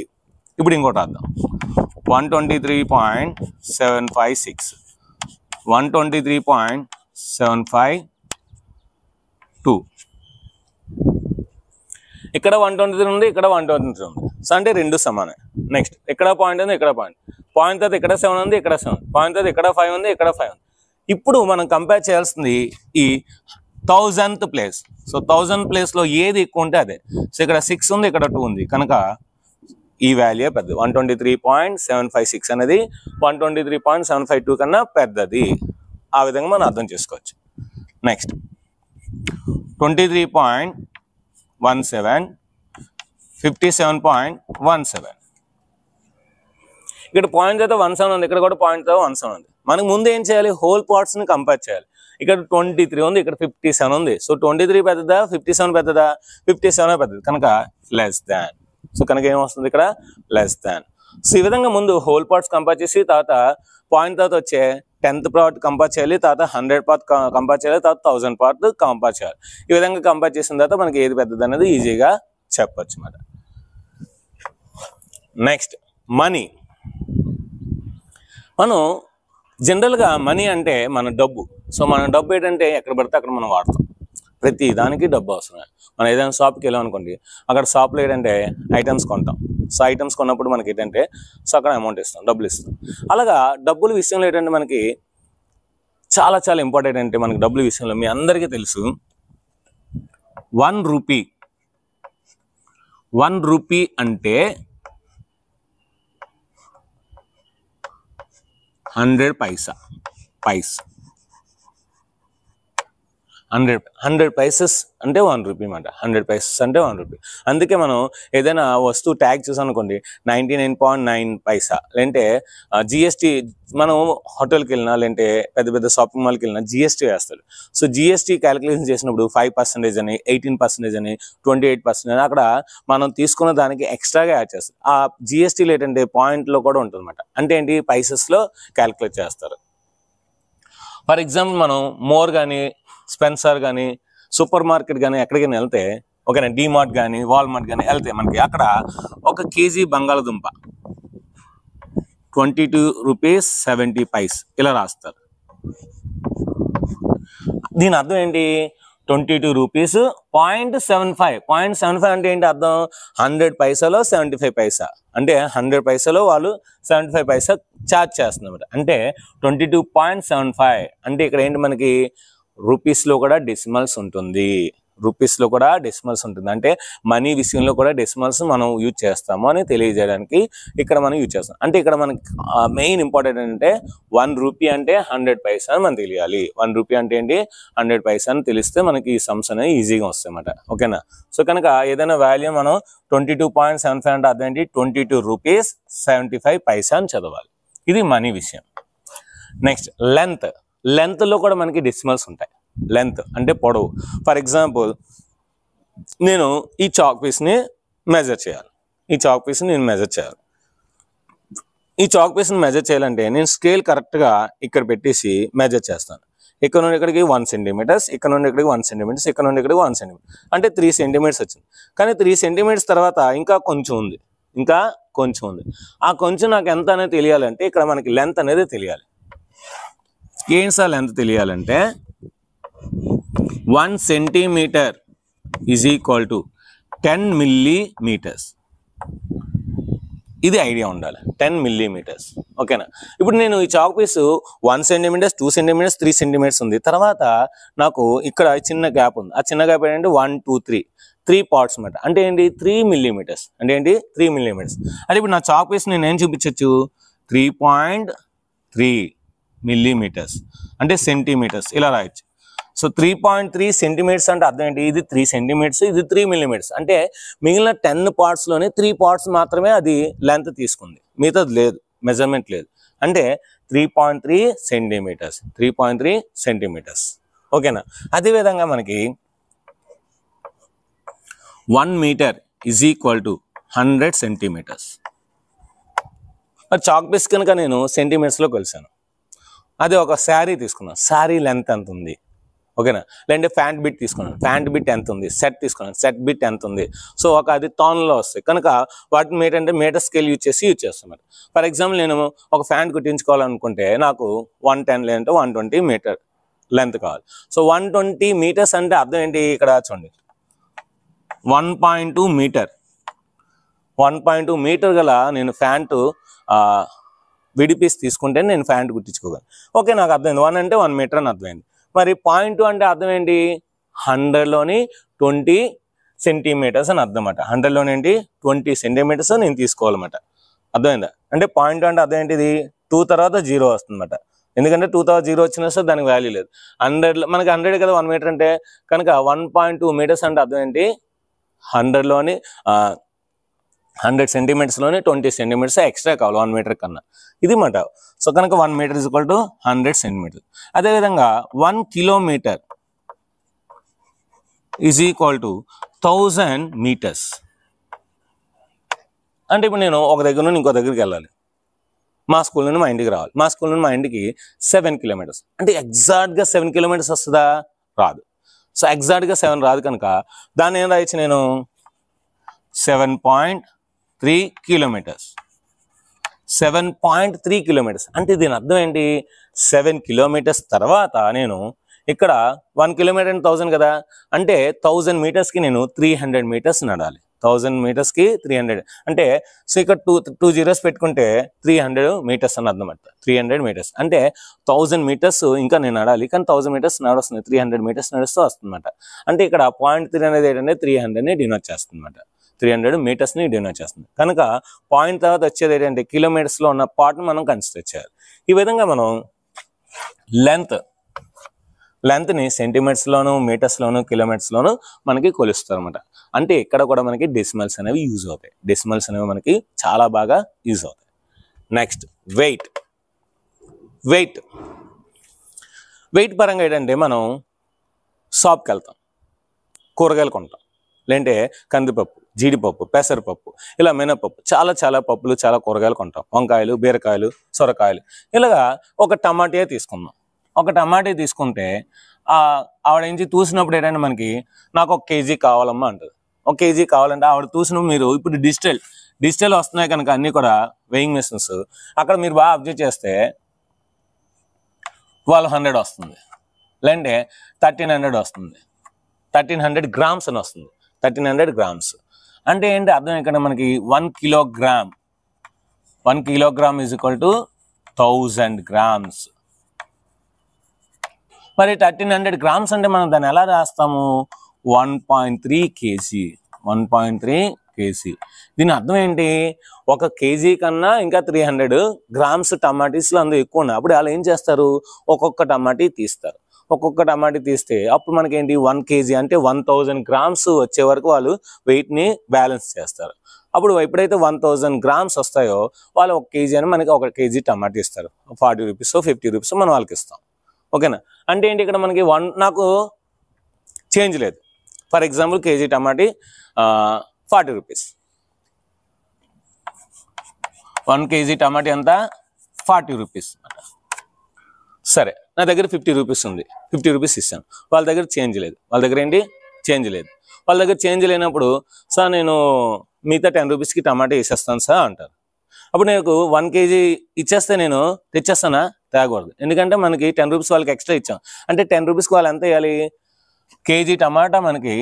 ఇప్పుడు ఇంకోటి అర్థం. 123.756, 123.75, 2. ఇక్కడ 123 ఉంది, ఇక్కడ 123 ఉంది. సో అంటే రెండు సమానం. నెక్స్ట్ ఇక్కడ పాయింట్ ఉంది, ఇక్కడ పాయింట్ తర్వాత ఇక్కడ 7 ఉంది, ఇక్కడ 7 పాయింట్ తర్వాత ఇక్కడ 5 ఉంది, ఇక్కడ 5 ఉంది. ఇప్పుడు మనం కంపేర్ చేయాల్సింది ఈ 1000th ప్లేస్. సో 1000th ప్లేస్లో ఏది ఎక్కువ ఉంటే అదే. సో ఇక్కడ 6 ఉంది, ఇక్కడ 2 ఉంది కనుక ఈ వాల్యూ పెద్దది. 123.756 అనేది 123.752 కన్నా పెద్దది. ఆ విధంగా మనం అర్థం చేసుకోవచ్చు. నెక్స్ట్ 23.17, 57.17. ఇక్కడ పాయింట్ అయితే 17 ఉంది, ఇక్కడ కూడా పాయింట్ 17 ఉంది. మనకు ముందు ఏం చేయాలి, హోల్ పార్ట్స్ని కంపేర్ చేయాలి. ఇక్కడ 23 ఉంది, ఇక్కడ 57 ఉంది. సో 23 పెద్దదా, 57 పెద్దదా? 57 పెద్దది కనుక లెస్ దాన్. సో కనుక ఏమొస్తుంది ఇక్కడ, లెస్ దాన్. సో ఈ విధంగా ముందు హోల్ పార్ట్స్ కంపేర్ చేసి తర్వాత పాయింట్ తర్వాత వచ్చే 10th పార్ట్ కంపేర్ చేయాలి, తర్వాత 100 పార్ట్ కంపేర్ చేయాలి, తర్వాత 1000 పార్ట్ కంపేర్ చేయాలి. ఈ విధంగా కంపేర్ చేసిన తర్వాత మనకి ఏది పెద్దది అనేది ఈజీగా చెప్పచ్చు అన్నమాట. Next money. మనం జనరల్గా మనీ అంటే మన డబ్బు. సో మన డబ్బు ఏంటంటే ఎక్కడ పడితే అక్కడ మనం వాడతాం. ప్రతి దానికి డబ్బు అవసరమే. మనం ఏదైనా షాప్కి వెళ్ళాం అనుకోండి, అక్కడ షాప్లో ఏంటంటే ఐటమ్స్ కొంటాం. సో ఐటమ్స్ కొన్నప్పుడు మనకి ఏంటంటే సో అక్కడ అమౌంట్ ఇస్తాం, డబ్బులు ఇస్తాం. అలాగా డబ్బుల విషయంలో ఏంటంటే మనకి చాలా చాలా ఇంపార్టెంట్. అంటే మనకి డబ్బుల విషయంలో మీ అందరికీ తెలుసు 1 రూపీ. 1 రూపీ అంటే 100 పైసా. 100 పైసెస్ అంటే 1 రూపీ అన్నమాట. 100 పైసెస్ అంటే 1 రూపీ. అందుకే మనం ఏదైనా వస్తువు ట్యాగ్ చూసాం అనుకోండి 99.9 పైసా. లేదంటే జిఎస్టీ, మనం హోటల్కి వెళ్ళినా లేదంటే పెద్ద పెద్ద షాపింగ్ మాల్కి వెళ్ళినా జిఎస్టీ వేస్తారు. సో జిఎస్టీ క్యాలిక్యులేషన్ చేసినప్పుడు 5% అని, 18% అని, 28% అని అక్కడ మనం తీసుకున్న దానికి ఎక్స్ట్రాగా యాడ్ చేస్తారు. ఆ జిఎస్టీలో ఏంటంటే పాయింట్లో కూడా ఉంటుంది అన్నమాట. అంటే ఏంటి, పైసెస్లో క్యాలిక్యులేట్ చేస్తారు. ఫర్ ఎగ్జాంపుల్ మనం మోర్ కానీ, స్పెన్సర్ కానీ, సూపర్ మార్కెట్ కానీ ఎక్కడికైనా వెళ్తే, ఓకేనా, డిమార్ట్ కానీ, వాల్మార్ట్ కానీ వెళ్తే మనకి అక్కడ 1 కేజీ బంగాళదుంప 22 రూపీస్ 70 పైస్ ఇలా రాస్తారు. దీని అర్థం ఏంటి, 22 రూపీస్ 0.75. 0.75 అంటే ఏంటి అర్థం, 100 పైసాలో 75 పైసా. అంటే 100 పైసాలో వాళ్ళు 75 పైసా ఛార్జ్ చేస్తున్నారు. అంటే 22.75 అంటే ఇక్కడ ఏంటి మనకి రూపీస్లో కూడా డెసిమల్స్ ఉంటుంది. అంటే మనీ విషయంలో కూడా డెసిమల్స్ మనం యూజ్ చేస్తాము అని తెలియజేయడానికి ఇక్కడ మనం యూజ్ చేస్తాం. అంటే ఇక్కడ మనకి మెయిన్ ఇంపార్టెంట్ ఏంటంటే 1 రూపీ అంటే 100 పైసా అని మనం తెలియాలి. 1 రూపీ అంటే ఏంటి, 100 పైసా అని తెలిస్తే మనకి ఈ సమ్స్ అనేవి ఈజీగా వస్తాయి అన్నమాట. ఓకేనా. సో కనుక ఏదైనా వాల్యూ మనం 22.75 అంటే అర్థం ఏంటి, 22 రూపీస్ 75 పైసా అని చదవాలి. ఇది మనీ విషయం. నెక్స్ట్ లెంత్లో కూడా మనకి డెసిమల్స్ ఉంటాయి. లెంత్ అంటే పొడవు. ఫర్ ఎగ్జాంపుల్ నేను ఈ చాక్ పీస్ని మెజర్ చేయాలి. ఈ చాక్ పీస్ని మెజర్ చేయాలంటే నేను స్కేల్ కరెక్ట్గా ఇక్కడ పెట్టేసి మెజర్ చేస్తాను. ఇక్కడ నుండి ఇక్కడికి 1 సెంటీమీటర్స్, ఇక్కడ నుండి ఇక్కడికి 1 సెంటీమీటర్స్, ఇక్కడ నుండి ఇక్కడికి 1 సెంటీమీటర్ అంటే 3 సెంటీమీటర్స్ వచ్చింది. కానీ 3 సెంటీమీటర్స్ తర్వాత ఇంకా కొంచెం ఉంది. ఆ కొంచెం నాకు ఎంత అనేది తెలియాలంటే ఇక్కడ మనకి లెంత్ అనేది తెలియాలి. ఏం సార్ లెంత్ తెలియాలంటే 1 centimetre is equal to 10 millimetres. ఇది ఐడియా ఉండాలి, 10 మిల్లీమీటర్స్. ఓకేనా. ఇప్పుడు నేను ఈ chalk piece 1 centimetres, 2 centimetres, 3 centimetres ఉంది. తర్వాత నాకు ఇక్కడ చిన్న గ్యాప్ ఉంది. ఆ చిన్న గ్యాప్ ఏంటంటే 1, 2, 3 పార్ట్స్ అన్నమాట. అంటే ఏంటి, 3 మిల్లీమీటర్స్. అంటే ఏంటి, 3 మిల్లీమీటర్స్. అంటే ఇప్పుడు నా చాక్ పీస్ నేను ఏం చూపించవచ్చు, 3.3 మిల్లీమీటర్స్ అంటే సెంటీమీటర్స్ ఇలా రాయొచ్చు. సో 3.3 సెంటీమీటర్స్ అంటే అర్థం ఏంటి, ఇది 3 సెంటీమీటర్స్, ఇది 3 మిల్లీమీటర్స్. అంటే మిగిలిన 10 పార్ట్స్లోనే 3 పార్ట్స్ మాత్రమే అది లెంత్ తీసుకుంది, మిగతాది లేదు, మెజర్మెంట్ లేదు. అంటే 3.3 సెంటీమీటర్స్. 3.3 సెంటీమీటర్స్. ఓకేనా. అదేవిధంగా మనకి 1 metre is equal to 100 centimetres. మరి చాక్ పీస్ కనుక నేను సెంటీమీటర్స్లో కొలిసాను. అదే ఒక శారీ తీసుకున్నాను, శారీ లెంత్ ఎంత ఉంది, ఓకేనా. లేదంటే ఫ్యాంట్ బిట్ తీసుకున్నాను, ఫ్యాంట్ బిట్ ఎంత ఉంది. సెట్ తీసుకున్నాను, సెట్ బిట్ ఎంత ఉంది. సో అది టోన్లో వస్తాయి కనుక వాటిని ఏంటంటే మీటర్ స్కేల్ యూజ్ చేస్తాం. ఫర్ ఎగ్జాంపుల్ నేను ఒక ఫ్యాంట్ కుట్టించుకోవాలనుకుంటే నాకు 110 లేదంటే 120 మీటర్ లెంత్ కావాలి. సో 120 మీటర్స్ అంటే అర్థం ఏంటి? ఇక్కడ చూడండి 1.2 మీటర్ 1.2 మీటర్ గల నేను ప్యాంటు విడిపీస్ తీసుకుంటే నేను ప్యాంటు కుట్టించుకోగలను. ఓకే, నాకు అర్థమైంది. 1 అంటే 1 మీటర్ అని అర్థమైంది. మరి 0.2 అంటే అర్థం ఏంటి? 100లోని 20 సెంటీమీటర్స్ అని అర్థం అన్నమాట. 100లోని ఏంటి? 20 సెంటీమీటర్స్ నేను తీసుకోవాలన్నమాట. అర్థమైందా? అంటే 0.2 అంటే అర్థం ఏంటిది? 2 తర్వాత 0 వస్తుంది అన్నమాట. ఎందుకంటే 2 తర్వాత 0 వచ్చినా సరే దానికి వాల్యూ లేదు. 100 మనకి 100 కదా 1 మీటర్ అంటే, కనుక 1.2 మీటర్స్ అంటే అర్థం ఏంటి? 100లోని 100 సెంటీమీటర్స్లోని 20 సెంటీమీటర్స్ ఎక్స్ట్రా కావాలి 1 మీటర్ కన్నా. ఇది మాట. సో కనుక 1 metre is equal to 100 centimetre. అదేవిధంగా 1 kilometre is equal to 1000 metres. అంటే ఇప్పుడు నేను ఒక దగ్గర నుండి ఇంకో దగ్గరికి వెళ్ళాలి. మా స్కూల్ నుండి మా ఇంటికి రావాలి. మా స్కూల్ నుండి మా ఇంటికి 7 కిలోమీటర్స్. అంటే ఎగ్జాక్ట్గా 7 కిలోమీటర్స్ వస్తుందా? రాదు. సో ఎగ్జాక్ట్గా 7 రాదు కనుక దాన్ని ఏం రాయొచ్చు నేను? 7.3 కిలోమీటర్స్. 7.3 కిలోమీటర్స్ అంటే దీని అర్థం ఏంటి? 7 కిలోమీటర్స్ తర్వాత నేను ఇక్కడ 1 కిలోమీటర్ అంటే 1000 కదా, అంటే 1000 మీటర్స్కి నేను 300 మీటర్స్ నడాలి. 1000 మీటర్స్కి 300 అంటే, సో ఇక్కడ 2 జీరోస్ పెట్టుకుంటే 300 మీటర్స్ అని అర్థం అంట. 300 మీటర్స్ అంటే 1000 మీటర్స్ ఇంకా నేను నడాలి, కానీ 1000 మీటర్స్ నడుస్తుంది. 300 మీటర్స్ నడుస్తూ వస్తుందన్నమాట. అంటే ఇక్కడ 0.3 అనేది ఏంటంటే 300ని డినోట్ చేస్తుందన్నమాట. 300 మీటర్స్ని డినోట్ చేస్తుంది. కనుక పాయింట్ తర్వాత వచ్చేది ఏంటంటే కిలోమీటర్స్లో ఉన్న పార్ట్ని మనం కన్సిడర్ చేయాలి. ఈ విధంగా మనం లెంత్ని సెంటీమీటర్స్లోను, మీటర్స్లోను, కిలోమీటర్స్లోను మనకి కొలుస్తారు అనమాట. అంటే ఇక్కడ కూడా మనకి డెసిమల్స్ అనేవి యూజ్ అవుతాయి. డెసిమల్స్ అనేవి మనకి చాలా బాగా యూజ్ అవుతాయి. నెక్స్ట్ వెయిట్ పరంగా ఏంటంటే మనం షాప్కి వెళ్తాం, కూరగాయలు కొంటాం, లేదంటే కందిపప్పు, జీడిపప్పు, పెసరపప్పు, ఇలా మినపప్పు, చాలా పప్పులు, చాలా కూరగాయలు కొంటాం. వంకాయలు, బీరకాయలు, సొరకాయలు, ఇలాగా ఒక టమాటా తీసుకుందాం. ఒక టమాటా తీసుకుంటే ఆవిడ ఏంచి చూసినప్పుడు ఏంటంటే మనకి నాకు 1 కేజీ కావాలమ్మా అంటుంది. 1 కేజీ కావాలంటే ఆవిడ చూసినప్పుడు మీరు ఇప్పుడు డిజిటల్ వస్తున్నాయి కనుక అన్నీ కూడా వెయింగ్ మెషిన్స్, అక్కడ మీరు బాగా అబ్జర్వ్ చేస్తే 1200 వస్తుంది, లేదంటే 1300 వస్తుంది, 1300 గ్రామ్స్ అని వస్తుంది. 1300 గ్రామ్స్ అంటే ఏంటి అర్థం? ఇక్కడ మనకి 1 kilogram is equal to 1000 grams. మరి 1300 గ్రామ్స్ అంటే మనం దాన్ని ఎలా రాస్తాము? 1.3 కేజీ. 1.3 కేజీ. దీని అర్థం ఏంటి? 1 కేజీ కన్నా ఇంకా 300 గ్రామ్స్ టమాటీస్లో అందులో ఎక్కువ ఉన్నాయి. అప్పుడు వాళ్ళు ఏం చేస్తారు? ఒక్కొక్క టమాటీ తీస్తారు. ఒక్కొక్క టమాటీ తీస్తే అప్పుడు మనకేంటి 1 కేజీ అంటే 1000 గ్రామ్స్ వచ్చే వరకు వాళ్ళు వెయిట్ని బ్యాలెన్స్ చేస్తారు. అప్పుడు ఎప్పుడైతే 1000 గ్రామ్స్ వస్తాయో వాళ్ళు 1 కేజీ అని మనకి 1 కేజీ టమాటా ఇస్తారు. 40 రూపీస్ 50 రూపీస్ మనం వాళ్ళకి ఇస్తాం. ఓకేనా? అంటే ఏంటి ఇక్కడ మనకి నాకు చేంజ్ లేదు. ఫర్ ఎగ్జాంపుల్ కేజీ టమాటీ 40 రూపీస్. 1 కేజీ టమాటా ఎంత? 40 రూపీస్. సరే, నా దగ్గర 50 రూపీస్ ఉంది, 50 రూపీస్ ఇస్తాను. వాళ్ళ దగ్గర చేంజ్ లేదు. వాళ్ళ దగ్గర ఏంటి? చేంజ్ లేదు. వాళ్ళ దగ్గర చేంజ్ లేనప్పుడు సార్ నేను మిగతా 10 రూపీస్కి టమాటా వేసేస్తాను సార్ అంటారు. అప్పుడు నేను 1 కేజీ ఇచ్చేస్తే నేను తెచ్చేస్తానా? తేకూడదు. ఎందుకంటే మనకి 10 రూపీస్ వాళ్ళకి ఎక్స్ట్రా ఇచ్చాం. అంటే 10 రూపీస్కి వాళ్ళు ఎంత వేయాలి? కేజీ టమాటా మనకి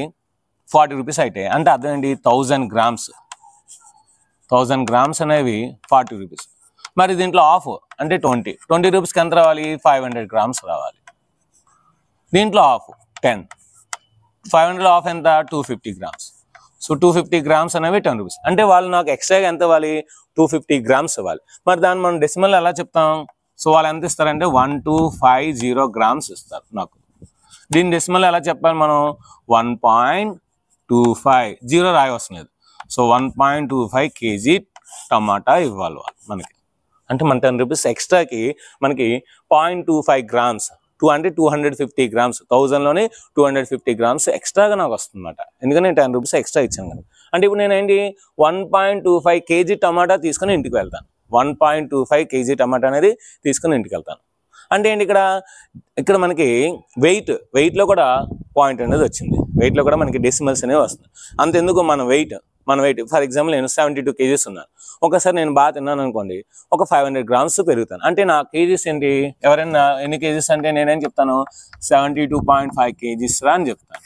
40 రూపీస్ అయితే అంటే అర్థం ఏంటి? 1000 గ్రామ్స్. 1000 గ్రామ్స్ అనేవి 40 రూపీస్. మరి దీంట్లో ఆఫ్ అంటే 20 రూపీస్కి ఎంత రావాలి? 500 గ్రామ్స్ రావాలి. దీంట్లో ఆఫ్ 10. 500 ఆఫ్ ఎంత? 250 గ్రామ్స్. సో 250 గ్రామ్స్ అనేవి 10 రూపీస్. అంటే వాళ్ళు నాకు ఎక్స్ట్రాగా ఎంత ఇవ్వాలి? 250 గ్రామ్స్ ఇవ్వాలి. మరి దాన్ని మనం డెసిమల్ ఎలా చెప్తాం? సో వాళ్ళు ఎంత ఇస్తారంటే 1250 గ్రామ్స్ ఇస్తారు నాకు. దీని డెసిమల్ ఎలా చెప్పాలి మనం? 1.25. 0 రాయవలసిన లేదు. సో 1.25 కేజీ టమాటా ఇవ్వాలి వాళ్ళు మనకి. అంటే మన 10 రూపీస్ ఎక్స్ట్రాకి మనకి 0.25 గ్రామ్స్, 250 గ్రామ్స్, 1000లోనే 250 గ్రామ్స్ ఎక్స్ట్రాగా నాకు వస్తుంది అన్నమాట. ఎందుకంటే నేను 10 రూపీస్ ఎక్స్ట్రా ఇచ్చాను కనుక. అంటే ఇప్పుడు నేను ఏంటి 1.25 కేజీ టమాటా తీసుకుని ఇంటికి వెళ్తాను. 1.25 కేజీ టమాటా అనేది తీసుకుని ఇంటికి వెళ్తాను. అంటే ఏంటి ఇక్కడ మనకి వెయిట్లో కూడా పాయింట్ అనేది వచ్చింది. వెయిట్లో కూడా మనకి డెసిమల్స్ అనేవి వస్తుంది. అంతెందుకు మన వెయిట్ మన వెయిట్. ఫర్ ఎగ్జాంపుల్ నేను 72 kgs ఉన్నాను. ఒకసారి నేను బాగా తిన్నాను అనుకోండి, ఒక 500 grams పెరుగుతాను. అంటే నా కేజీస్ ఏంటి, ఎవరైనా ఎన్ని కేజీస్ అంటే నేనేం చెప్తాను, 72.5 kgs రా అని చెప్తాను.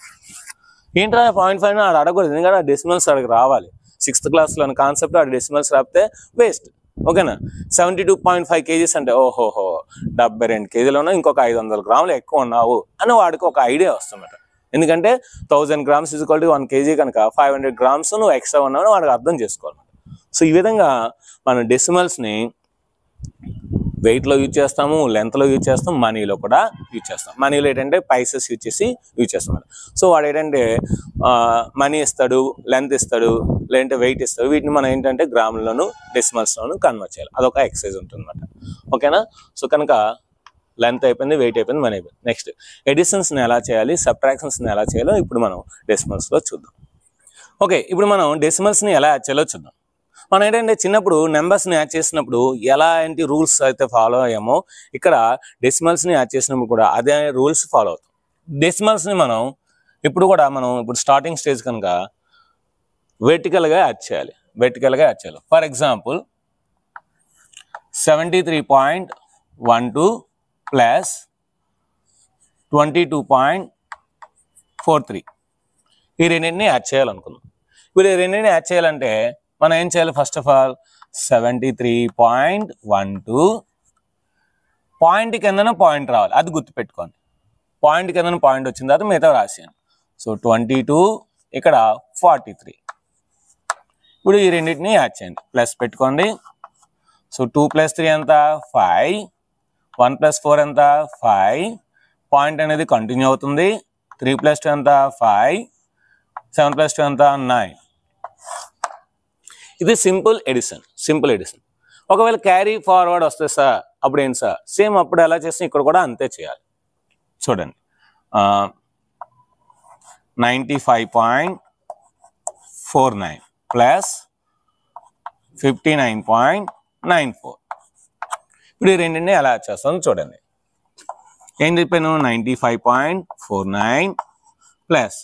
ఏంట్రా 0.5 ఆడ అడగకూడదు, ఎందుకంటే ఆ డెసిమల్స్ అక్కడికి రావాలి. 6th క్లాస్లోని కాన్సెప్ట్ ఆ డెసిమల్స్ రాపితే వేస్ట్. ఓకేనా, 72.5 kgs అంటే ఓహోహో 72 kgలోనూ ఇంకొక 500 grams ఎక్కువ ఉన్నావు అని వాడికి ఒక ఐడియా వస్తుందన్నమాట. ఎందుకంటే 1000 grams = 1 kg కనుక 500 grams నువ్వు ఎక్స్ట్రా ఉన్నావు వాడికి అర్థం చేసుకోవాలి. సో ఈ విధంగా మనం డెసిమల్స్ని వెయిట్లో యూజ్ చేస్తాము, లెంత్లో యూజ్ చేస్తాం, మనీలో కూడా యూజ్ చేస్తాం. మనీలో ఏంటంటే పైసెస్ యూజ్ చేస్తాం. సో వాడు ఏంటంటే మనీ ఇస్తాడు, లెంత్ ఇస్తాడు, లేదంటే వెయిట్ ఇస్తాడు. వీటిని మనం ఏంటంటే గ్రాముల్లోను డెసిమల్స్లోను కన్వర్ట్ చేయాలి. అదొక ఎక్సర్సైజ్ ఉంటుంది అన్నమాట. ఓకేనా, సో కనుక లెంత్ అయిపోయింది, వెయిట్ అయిపోయింది, మనీ అయిపోయింది. నెక్స్ట్ ఎడిషన్స్ని ఎలా చేయాలి, సబ్ట్రాక్షన్స్ని ఎలా చేయాలో ఇప్పుడు మనం డెసిమల్స్లో చూద్దాం. ఓకే, ఇప్పుడు మనం డెసిమల్స్ని ఎలా యాడ్ చేయాలో చూద్దాం. మనం ఏంటంటే చిన్నప్పుడు నెంబర్స్ని యాడ్ చేసినప్పుడు ఎలాంటి రూల్స్ అయితే ఫాలో అయ్యామో ఇక్కడ డెసిమల్స్ని యాడ్ చేసినప్పుడు కూడా అదే రూల్స్ ఫాలో అవుతాం. డెసిమల్స్ని మనం ఇప్పుడు స్టార్టింగ్ స్టేజ్ కనుక వెర్టికల్గా యాడ్ చేయాలి. ఫర్ ఎగ్జాంపుల్ 73.12 ప్లస్ 22.43 ఈ రెండింటిని యాడ్ చేయాలనుకుందాం. ఇప్పుడు ఈ రెండింటిని యాడ్ చేయాలంటే మనం ఏం చేయాలి, ఫస్ట్ ఆఫ్ ఆల్ 73.12 పాయింట్ కిందన పాయింట్ రావాలి, అది గుర్తుపెట్టుకోండి. పాయింట్ కిందన పాయింట్ వచ్చిన తర్వాత మిగతా రాసాను. సో 22 ఇక్కడ 43. ఇప్పుడు ఈ రెండింటిని యాడ్ చేయండి, ప్లస్ పెట్టుకోండి. సో 2 + 3 ఎంత 5, 1 + 4 ఎంత 5, పాయింట్ అనేది కంటిన్యూ అవుతుంది. 3 + 2 ఎంత 5, 7 + 2 ఎంత 9. ఇది సింపుల్ ఎడిషన్. ఒకవేళ క్యారీ ఫార్వర్డ్ వస్తే సార్ అప్పుడు ఏంటి సార్, సేమ్ అప్పుడు ఎలా చేస్తే ఇక్కడ కూడా అంతే చేయాలి. చూడండి 95.49 ప్లస్ 59.94. ఇప్పుడు ఈ రెండింటిని ఎలా చేస్తాను చూడండి. ఏం చెప్పాను, 95.49 ప్లస్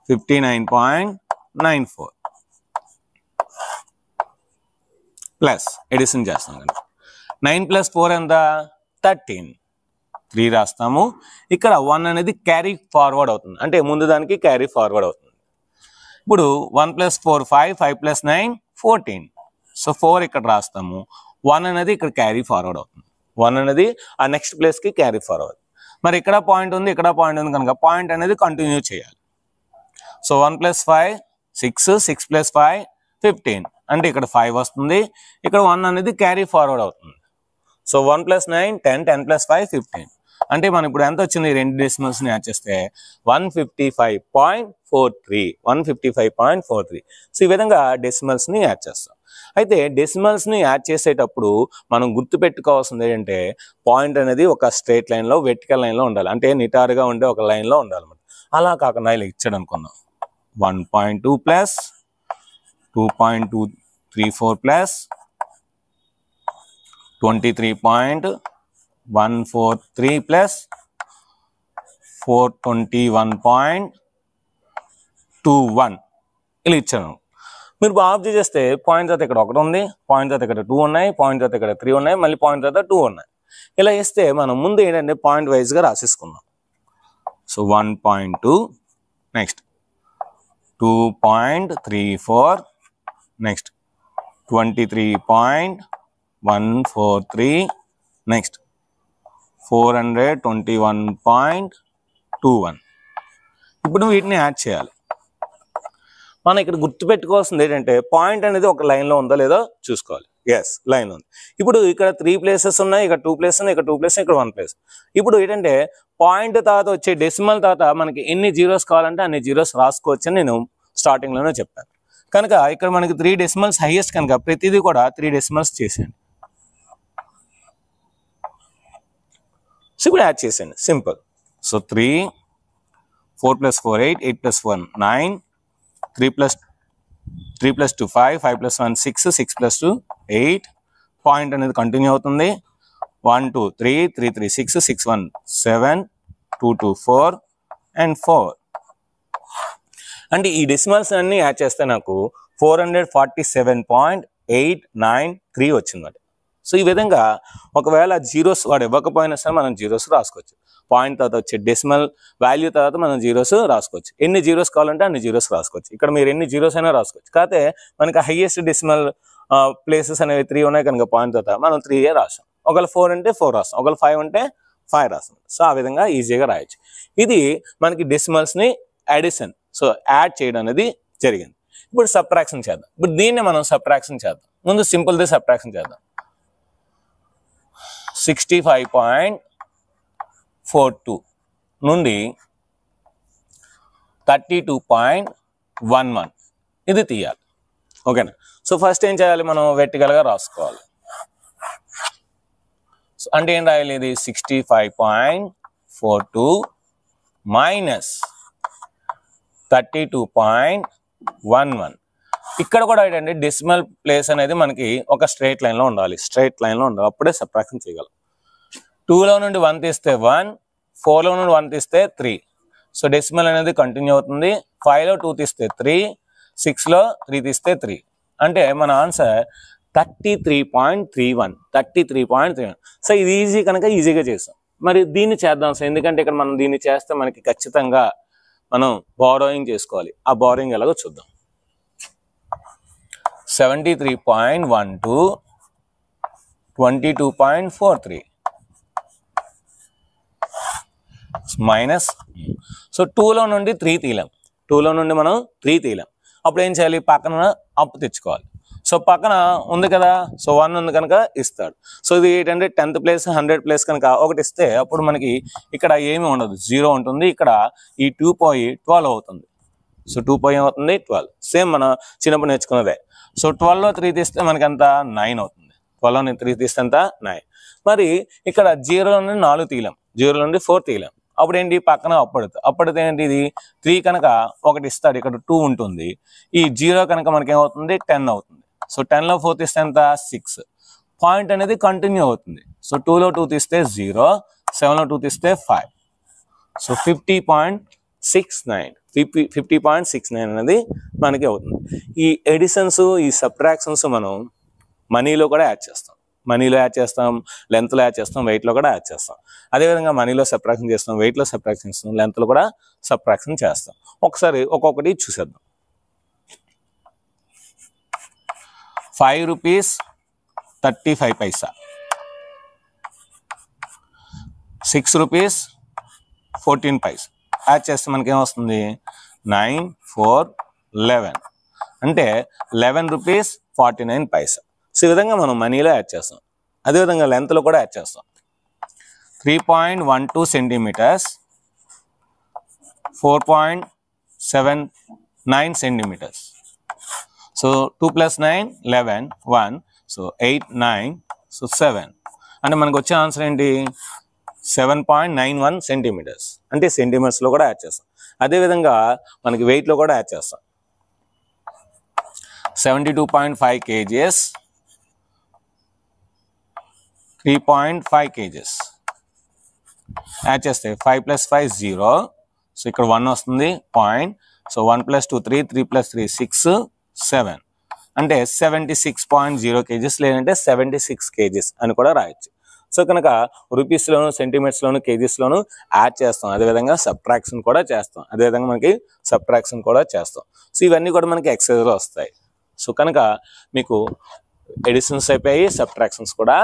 59.94 ప్లస్ ఎడిషన్ చేస్తాం కదా. 9 + 4 ఎంత 13, 3 రాస్తాము. ఇక్కడ 1 అనేది క్యారీ ఫార్వర్డ్ అవుతుంది, అంటే ముందు దానికి క్యారీ ఫార్వర్డ్ అవుతుంది. ఇప్పుడు 1 + 4 5, 5 + 9 14. సో 4 ఇక్కడ రాస్తాము. 1 అనేది ఇక్కడ క్యారీ ఫార్వర్డ్ అవుతుంది. 1 అనేది ఆ నెక్స్ట్ ప్లేస్కి క్యారీ ఫార్వర్డ్. మరి ఇక్కడ పాయింట్ ఉంది, ఇక్కడ పాయింట్ ఉంది కనుక పాయింట్ అనేది కంటిన్యూ చేయాలి. సో 1 + 5 6, 6 + 5 15 అంటే ఇక్కడ 5 వస్తుంది. ఇక్కడ 1 అనేది క్యారీ ఫార్వర్డ్ అవుతుంది. సో 1 + 9 10, 10 + 5 15 అంటే మనం ఇప్పుడు ఎంత వచ్చింది, రెండు డెసిమల్స్ని యాడ్ చేస్తే 155.43. సో ఈ విధంగా డెసిమల్స్ని యాడ్ చేస్తాం. అయితే డెసిమల్స్ని యాడ్ చేసేటప్పుడు మనం గుర్తుపెట్టుకోవాల్సింది ఏంటంటే పాయింట్ అనేది ఒక స్ట్రైట్ లైన్లో వెర్టికల్ లైన్లో ఉండాలి, అంటే నిటారుగా ఉండే ఒక లైన్లో ఉండాలన్నమాట. అలా కాకుండా ఇలా ఇచ్చాడు అనుకుందాం, 1.2 ప్లస్ 2.234 ప్లస్ 23.143 ప్లస్ 421.21 ఇలా ఇచ్చాను. మీరు బాగా అబ్జర్వ్ చేస్తే పాయింట్ తర్వాత ఇక్కడ 1 ఉంది, పాయింట్ తర్వాత ఇక్కడ 2 ఉన్నాయి, పాయింట్ తర్వాత ఇక్కడ 3 ఉన్నాయి, మళ్ళీ పాయింట్ తర్వాత 2 ఉన్నాయి. ఇలా ఇస్తే మనం ముందు ఏంటంటే పాయింట్ వైజ్గా రాసేసుకుందాం. So 1.2 next 2.34 next 23.143 next 421.21. ఇప్పుడు వీటిని యాడ్ చేయాలి. మనం ఇక్కడ గుర్తుపెట్టుకోవాల్సింది ఏంటంటే పాయింట్ అనేది ఒక లైన్లో ఉందో లేదో చూసుకోవాలి. ఎస్, లైన్ ఉంది. ఇప్పుడు ఇక్కడ 3 ప్లేసెస్ ఉన్నాయి, ఇక్కడ 2 ప్లేసెస్ ఉన్నాయి, ఇక్కడ 2 ప్లేసెస్, ఇక్కడ 1 ప్లేస్. ఇప్పుడు ఏంటంటే పాయింట్ తర్వాత వచ్చే డెసిమల్ తర్వాత మనకి ఎన్ని జీరోస్ కావాలంటే అన్ని జీరోస్ రాసుకోవచ్చు అని నేను స్టార్టింగ్లోనే చెప్పాను. కనుక ఇక్కడ మనకి 3 డెసిమల్స్ హైయెస్ట్ కనుక ప్రతిదీ కూడా 3 డెసిమల్స్ చేసేయండి. సో ఇప్పుడు యాడ్ చేసేయండి, సింపుల్. సో 3, 4 + 4 8, 8 + 1 9, 3 + 2 5, 5 + 1 6, 6 + 2 8. పాయింట్ అనేది కంటిన్యూ అవుతుంది. 1 2 3 3 3 6 6 1 7 2 2 4 and 4. అంటే ఈ డెసిమల్స్ అన్ని యాడ్ చేస్తే నాకు 447.893 వచ్చింది. సో ఈ విధంగా ఒకవేళ జీరోస్ వాడు ఇవ్వకపోయినా సరే మనం జీరోస్ రాసుకోవచ్చు. పాయింట్ తర్వాత వచ్చే డెసిమల్ వాల్యూ తర్వాత మనం జీరోస్ రాసుకోవచ్చు. ఎన్ని జీరోస్ కావాలంటే అన్ని జీరోస్ రాసుకోవచ్చు. ఇక్కడ మీరు ఎన్ని జీరోస్ అయినా రాసుకోవచ్చు. కాకపోతే మనకి హైయెస్ట్ డెసిమల్ ప్లేసెస్ అనేవి 3 ఉన్నాయి కనుక పాయింట్ తర్వాత మనం 3 రాస్తాం. ఒకవేళ 4 అంటే 4 రాస్తాం, ఒకవేళ 5 అంటే 5 రాస్తాం. సో ఆ విధంగా ఈజీగా రాయొచ్చు. ఇది మనకి డెసిమల్స్ని అడిషన్, సో యాడ్ చేయడం అనేది జరిగింది. ఇప్పుడు సబ్ట్రాక్షన్ చేద్దాం. ఇప్పుడు దీన్ని మనం సబ్ట్రాక్షన్ చేద్దాం. ముందు సింపుల్ది సబ్ట్రాక్షన్ చేద్దాం. 65.42 నుండి 32.11 ఇది తీయాలి. ఓకేనా? సో ఫస్ట్ ఏం చేయాలి, మనం వెర్టికల్గా రాసుకోవాలి. అంటే ఏం రాయాలి, ఇది 65.42 మైనస్ 32.11. ఇక్కడ కూడా ఏంటంటే డెసిమల్ ప్లేస్ అనేది మనకి ఒక స్ట్రైట్ లైన్లో ఉండాలి. అప్పుడే సబ్ట్రాక్షన్ చేయగలం. 2లో నుండి 1 తీస్తే 1, 4లో నుండి 1 తీస్తే 3. సో డెసిమల్ అనేది కంటిన్యూ అవుతుంది. 5లో 2 తీస్తే 3, 6లో 3 తీస్తే 3. అంటే మన ఆన్సర్ 33.31. సో ఇది ఈజీ కనుక ఈజీగా చేస్తాం. మరి దీన్ని చేద్దాం సార్, ఎందుకంటే ఇక్కడ మనం దీన్ని చేస్తే మనకి ఖచ్చితంగా మనం బారోయింగ్ చేసుకోవాలి. ఆ బారోయింగ్ ఎలాగో చూద్దాం. 73.12 22.43 మైనస్. సో 2లో నుండి 3 తీయలేం. 2లో నుండి మనం 3 తీయలేం. అప్పుడు ఏం చేయాలి, పక్కన అప్పు తెచ్చుకోవాలి. సో పక్కన ఉంది కదా, సో 1 ఉంది కనుక ఇస్తాడు. సో ఇది ఏంటంటే 10th ప్లేస్ 100 ప్లేస్ కనుక ఒకటి ఇస్తే అప్పుడు మనకి ఇక్కడ ఏమీ ఉండదు, 0 ఉంటుంది. ఇక్కడ ఈ 2 పోయి 12 అవుతుంది. సో 2 పోయి ఏమవుతుంది, 12. సేమ్ మన చిన్నప్పుడు నేర్చుకున్నదే. సో 12లో 3 తీస్తే మనకి అంత 9 అవుతుంది. 12లో 3 తీస్తే అంత 9. మరి ఇక్కడ 0లో నుండి 4 తీయలేం, 0లో నుండి 4 తీయలేం. అప్పుడు ఏంటి, పక్కన అప్పుడితే ఏంటి, ఇది 3 కనుక ఒకటి ఇస్తాడు. ఇక్కడ 2 ఉంటుంది. ఈ 0 కనుక మనకి ఏమవుతుంది, 10 అవుతుంది. సో 10లో 4 తీస్తే ఎంత, 6. పాయింట్ అనేది కంటిన్యూ అవుతుంది. సో 2లో 2 తీస్తే 0, 7లో 2 తీస్తే 5. సో 50.69 అనేది మనకి అవుతుంది. ఈ ఎడిషన్స్, ఈ సబ్ట్రాక్షన్స్ మనం మనీలో కూడా యాడ్ చేస్తాం. లెంత్లో యాడ్ చేస్తాం, వెయిట్లో కూడా యాడ్ చేస్తాం. అదేవిధంగా మనీలో సబ్ట్రాక్షన్ చేస్తాం, వెయిట్లో సబ్ట్రాక్షన్ చేస్తాం, లెంత్లో కూడా సబ్ట్రాక్షన్ చేస్తాం. ఒకసారి ఒక్కొక్కటి చూసేద్దాం. 5 రూపీస్ 35 పైసా, 6 రూపీస్ 14 పైసా యాడ్ చేస్తే మనకి ఏమొస్తుంది, 9, 4, 11 అంటే 11 రూపీస్ 49 పైసా. సో ఈ విధంగా మనం మనీలో యాడ్ చేస్తాం. అదేవిధంగా లెంత్లో కూడా యాడ్ చేస్తాం. 3.12 centimetres, 4.79 centimetres. So 2 + 9 11, 1, so 8, 9, so 7. అంటే మనకు వచ్చే ఆన్సర్ ఏంటి, 7.91 సెంటీమీటర్స్. అంటే సెంటీమీటర్స్లో కూడా యాడ్ చేస్తాం. అదేవిధంగా మనకి వెయిట్లో కూడా యాడ్ చేస్తాం. 72.5 kgs, 3.5 kgs యాడ్ చేస్తే 5 + 5 0. సో ఇక్కడ 1 వస్తుంది, పాయింట్. సో 1 + 2 3, 3 + 3 6, 7 అంటే 76.0 kgs లేదంటే 76 kgs అని కూడా రాయొచ్చు. సో కనుక రూపీస్లోను, సెంటీమీటర్స్లోను, కేజీస్లోను యాడ్ చేస్తాం. అదేవిధంగా సబ్ట్రాక్షన్ కూడా చేస్తాం. సో ఇవన్నీ కూడా మనకి ఎక్సైజ్లో వస్తాయి. సో కనుక మీకు ఎడిషన్స్ అయిపోయాయి, సబ్ట్రాక్షన్స్ కూడా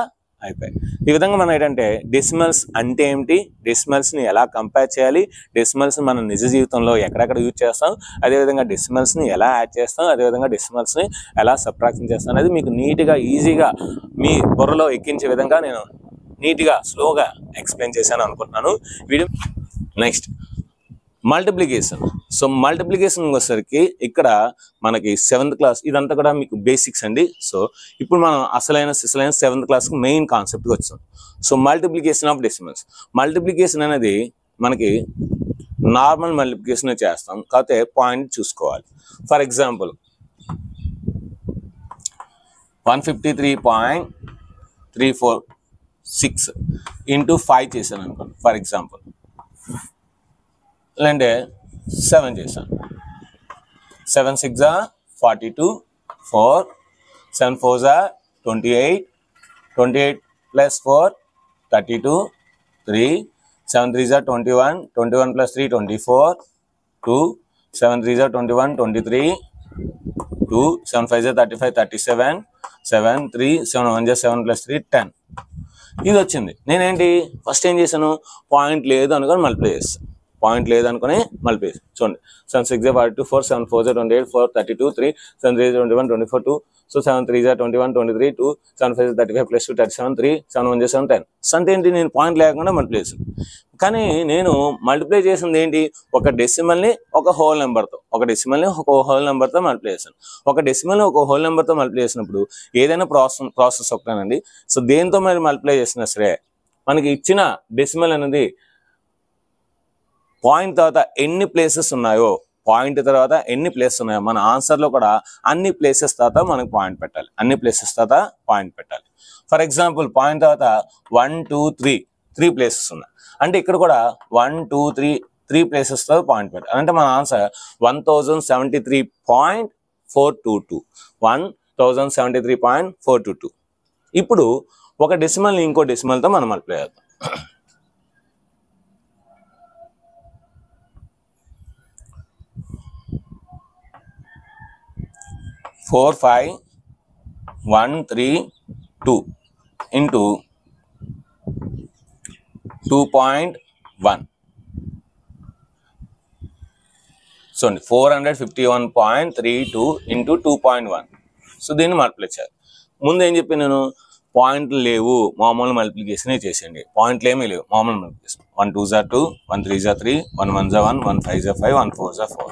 అయిపోయాయి. ఈ విధంగా మనం ఏంటంటే డెసిమల్స్ అంటే ఏమిటి, డెసిమల్స్ని ఎలా కంపేర్ చేయాలి, డెసిమల్స్ని మనం నిజ జీవితంలో ఎక్కడెక్కడ యూజ్ చేస్తాం, అదేవిధంగా డెసిమల్స్ని ఎలా యాడ్ చేస్తాం, అదేవిధంగా డెసిమల్స్ని ఎలా సబ్ట్రాక్షన్ చేస్తాం అనేది మీకు నీట్గా, ఈజీగా మీ బుర్రలో ఎక్కించే విధంగా నేను నీట్గా, స్లోగా ఎక్స్ప్లెయిన్ చేశాను అనుకుంటున్నాను. Video next multiplication. So multiplication వచ్చేసరికి ఇక్కడ మనకి 7th క్లాస్ ఇదంతా కూడా మీకు బేసిక్స్ అండి. సో ఇప్పుడు మనం అసలైన 7th క్లాస్కి మెయిన్ కాన్సెప్ట్కి వచ్చాం. So multiplication of decimals. Multiplication అనేది మనకి నార్మల్ మల్టిప్లికేషన్ చేస్తాం, కాకపోతే పాయింట్ చూసుకోవాలి. ఫర్ ఎగ్జాంపుల్ 153.346 ఇంటూ 5 చేశాను అనుకోండి. ఫర్ ఎగ్జాంపుల్ లేదంటే 7 చేశాను. 7 6 42, 4, 7 4s are 28, 28 plus 4, 32, 3, 7 3s are 21, 21 plus 3, 24, 2, 7 3s are 21, 23, 2, 7 5s are 35, 37, 7, 3, 7 1s are 7 plus 3, 10. ఇది వచ్చింది. నేనేంటి ఫస్ట్ ఏం చేశాను, పాయింట్ లేదు అనుకొని మల్టిప్లై చేస్తాను. పాయింట్ లేదు అనుకుని మల్టిప్లై చేస్తాను. చూడండి 7 6 42, 4, 7 4 28, 4, 32, 3, 7 3 21, 24, 2, సో 7 3 21, 23, 2, 7 5 35 plus 2, 37, 3, 7 1 7 10. సో అంటే ఏంటి, నేను పాయింట్ లేకుండా మల్టిప్లై చేశాను. కానీ నేను మల్టిప్లై చేసింది ఏంటి, ఒక డెసిమల్ని ఒక హోల్ నెంబర్తో, ఒక డెసిమల్ని ఒక హోల్ నెంబర్తో మల్టిప్లై చేశాను. ఒక డెసిమల్ని ఒక హోల్ నెంబర్తో మల్టిప్లై చేసినప్పుడు ఏదైనా ప్రాసెస్ ఒకటేనండి. సో దేంతో మరి మల్టిప్లై చేసినా సరే మనకి ఇచ్చిన డెసిమల్ అనేది పాయింట్ తర్వాత ఎన్ని ప్లేసెస్ ఉన్నాయో, పాయింట్ తర్వాత ఎన్ని ప్లేసెస్ ఉన్నాయో మన ఆన్సర్లో కూడా అన్ని ప్లేసెస్ తర్వాత మనకు పాయింట్ పెట్టాలి. అన్ని ప్లేసెస్ తర్వాత పాయింట్ పెట్టాలి. ఫర్ ఎగ్జాంపుల్ పాయింట్ తర్వాత 1 2 3 3 ప్లేసెస్ ఉన్నాయి అంటే ఇక్కడ కూడా 1 2 3 3 ప్లేసెస్ తో పాయింట్ పెట్టాలి. అంటే మన ఆన్సర్ 1073.422, 1073.422. ఇప్పుడు ఒక డెసిమల్ని ఇంకో డెసిమల్తో మనం మల్టిప్లై చేద్దాం. 45132 into 2.1. So 451.32 into 2.1. సో దీన్ని మల్టిప్లై చేయాలి. ముందు ఏం చెప్పి నేను పాయింట్లు లేవు, మామూలు మల్టిప్లికేషన్ చేసేయండి. పాయింట్లు ఏమీ లేవు, మామూలు multiplication. 1 2s are 2, 1 3s are 3, 1 1s are 1, 1 5s are 5, 1 4s are 4.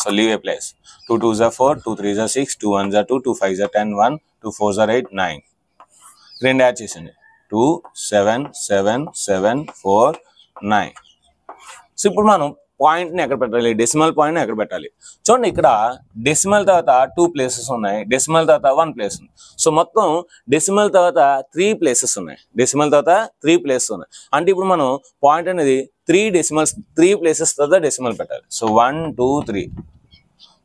So leave a place. 2 2s are 4, 2 3s are 6, 2 1s are 2, 2 5s are 10, 1, 2 4s are 8, 9. రెండు యాడ్ చేసండి. 2 7 7 7 4 9. సో ఇప్పుడు మనం పాయింట్ని ఎక్కడ పెట్టాలి, డెసిమల్ పాయింట్ని ఎక్కడ పెట్టాలి. చూడండి ఇక్కడ డెసిమల్ తర్వాత 2 ప్లేసెస్ ఉన్నాయి, డెసిమల్ తర్వాత 1 ప్లేస్ ఉంది. సో మొత్తం డెసిమల్ తర్వాత 3 ప్లేసెస్ ఉన్నాయి, డెసిమల్ తర్వాత 3 ప్లేసెస్ ఉన్నాయి. అంటే ఇప్పుడు మనం పాయింట్ అనేది 3 ప్లేసెస్ తర్వాత డెసిమల్ పెట్టాలి. సో 1 2 3.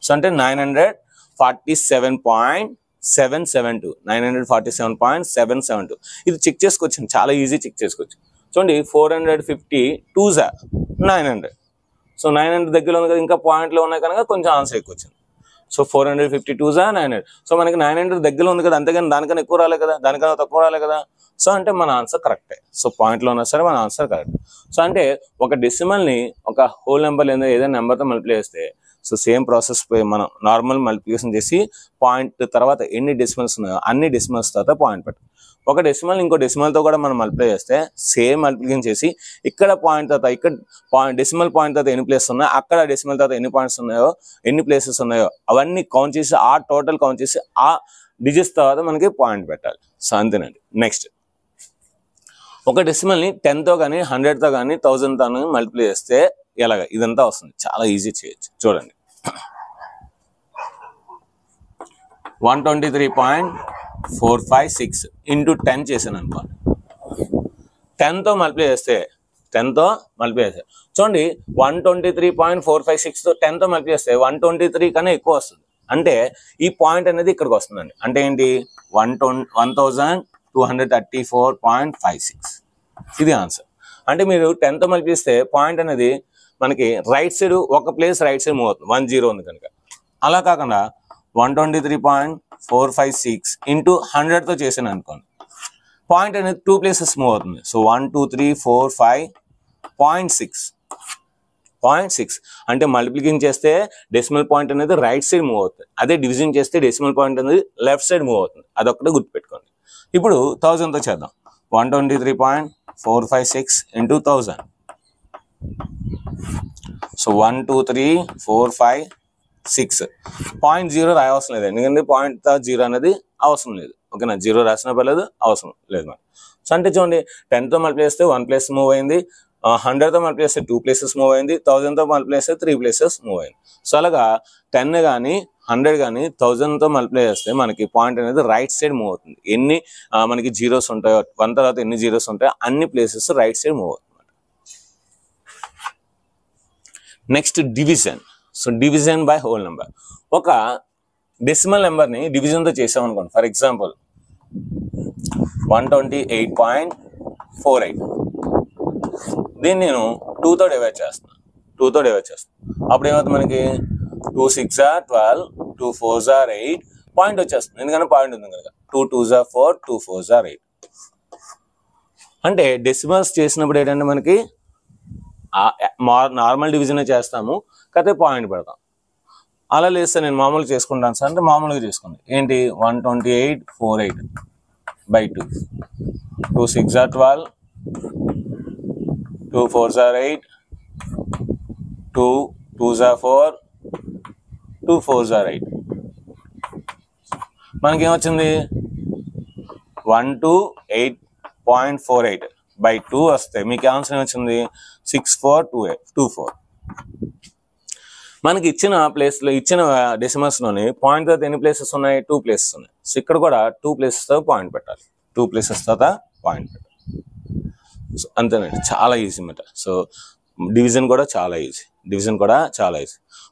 సో అంటే 947.772, 947.772. ఇది చెక్ చేసుకోవచ్చు, చాలా ఈజీ చెక్ చేసుకోవచ్చు. చూడండి 452s are 900. సో 900 దగ్గరలో ఉంది కదా, ఇంకా పాయింట్లో ఉన్నాయి కనుక కొంచెం ఆన్సర్ ఎక్కువ వచ్చింది. So 452s are 900. సో మనకి 900 దగ్గరలో ఉంది కదా, అంతేగాని దానికన్నా ఎక్కువ రాలే కదా, దానికన్నా తక్కువ రాలే కదా. సో అంటే మన ఆన్సర్ కరెక్టే. సో పాయింట్లో ఉన్నా సరే మన ఆన్సర్ కరెక్ట్. సో అంటే ఒక డెసిమల్ని ఒక హోల్ నెంబర్ లేదా ఏదైనా నెంబర్తో మల్టిప్లై చేస్తే సో సేమ్ ప్రాసెస్ మనం నార్మల్ మల్టిప్లికేషన్ చేసి పాయింట్ తర్వాత ఎన్ని డెసిమల్స్ ఉన్నాయో అన్ని డెసిమల్స్ తర్వాత పాయింట్ పెట్టాలి. ఒక డెసిమల్ ఇంకో డెసిమల్తో కూడా మనం మల్టిప్లై చేస్తే సేమ్ మల్టిప్లికేషన్ చేసి ఇక్కడ పాయింట్ తర్వాత ఇక్కడ డెసిమల్ పాయింట్ తర్వాత ఎన్ని ప్లేసెస్ ఉన్నాయో అక్కడ డెసిమల్ తర్వాత ఎన్ని పాయింట్స్ ఉన్నాయో ఎన్ని ప్లేసెస్ ఉన్నాయో అవన్నీ కౌంట్ చేసి ఆ టోటల్ కౌంట్ చేసి ఆ డిజిట్స్ తర్వాత మనకి పాయింట్ పెట్టాలి. సో అంతేనండి. నెక్స్ట్ ఒక డెసిమల్ని 10తో కానీ 100తో కానీ 1000తో కానీ మల్టిప్లై చేస్తే ఎలాగ ఇదంతా వస్తుంది, చాలా ఈజీ చేయొచ్చు. చూడండి 123.456 into 10 చేశాను అనుకోండి. 10తో మల్టిప్లై చేస్తే చూడండి 123.456తో 10తో మల్టిప్లై చేస్తే 123 కన్నా ఎక్కువ వస్తుంది. అంటే ఈ పాయింట్ అనేది ఇక్కడికి వస్తుందండి. అంటే ఏంటి 1234.56. ఇది ఆన్సర్. అంటే మీరు 10తో మల్టిప్లై చేస్తే పాయింట్ అనేది మనకి రైట్ సైడ్ ఒక ప్లేస్ రైట్ సైడ్ మూవ్ అవుతుంది, 10 ఉంది కనుక. అలా కాకుండా 123.456 into 100తో చేశాను అనుకోండి, పాయింట్ అనేది 2 ప్లేసెస్ మూవ్ అవుతుంది. సో 1 2 3 4 5.6 అంటే మల్టిప్లికేషన్ చేస్తే డెసిమల్ పాయింట్ అనేది రైట్ సైడ్ మూవ్ అవుతుంది, అదే డివిజన్ చేస్తే డెసిమల్ పాయింట్ అనేది లెఫ్ట్ సైడ్ మూవ్ అవుతుంది. అదొక్కటే గుర్తుపెట్టుకోండి. ఇప్పుడు 1000తో చేద్దాం. 123.456 into 1000. సో 1 2 3 4 5 6. 0 రాయవసరం లేదు, ఎందుకంటే పాయింట్ 0 అనేది అవసరం లేదు. ఓకేనా, 0 రాసినా పర్లేదు, అవసరం లేదు మనకి. సో అంటే చూడండి 10తో మల్టిప్లై చేస్తే 1 ప్లేస్ మూవ్ అయింది, 100తో మల్టిప్లై చేస్తే 2 ప్లేసెస్ మూవ్ అయింది, 1000తో మల్టిప్లై చేస్తే 3 ప్లేసెస్ మూవ్ అయింది. సో అలాగా 10 కానీ 100 కానీ 1000తో మల్టిప్లై చేస్తే మనకి పాయింట్ అనేది రైట్ సైడ్ మూవ్ అవుతుంది. ఎన్ని మనకి జీరోస్ ఉంటాయో 1 తర్వాత ఎన్ని జీరోస్ ఉంటాయో అన్ని ప్లేసెస్ రైట్ సైడ్ మూవ్ అవుతుంది. Next division. So division by whole number. ఒక డెసిమల్ నెంబర్ని డివిజన్తో చేసాం అనుకోండి. ఫర్ ఎగ్జాంపుల్ 128.48, దీన్ని నేను 2తో డివైడ్ చేస్తాను. అప్పుడు ఏమవుతుంది మనకి 2 6 12, 2 4 8, పాయింట్ వచ్చేస్తుంది. ఎందుకంటే పాయింట్ ఉంది కనుక 2 2 4, 2 4 8. అంటే డెసిమల్స్ చేసినప్పుడు ఏంటంటే మనకి నార్మల్ డివిజన్ చేస్తాము, కాకపోతే పాయింట్ పెడతాం. అలా లేస్తే నేను మామూలుగా చేసుకుంటాను సార్ అంటే మామూలుగా చేసుకోండి. ఏంటి 128.48/2, 2 6 12, 2 4 8, 2 2 4, 2 4 8. మనకేమొచ్చింది 128.48/2 వస్తే మీకు ఆన్సర్ ఏమొచ్చింది 6424. మనకి ఇచ్చిన ప్లేస్లో ఇచ్చిన డెసిమల్స్లోని పాయింట్ తర్వాత ఎన్ని ప్లేసెస్ ఉన్నాయి? 2 ప్లేసెస్ ఉన్నాయి. సో ఇక్కడ కూడా 2 ప్లేసెస్ తర్వాత పాయింట్ పెట్టాలి. 2 ప్లేసెస్ తర్వాత పాయింట్ పెట్టాలి. సో అంతేనండి, చాలా ఈజీ అన్నమాట. సో డివిజన్ కూడా చాలా ఈజీ.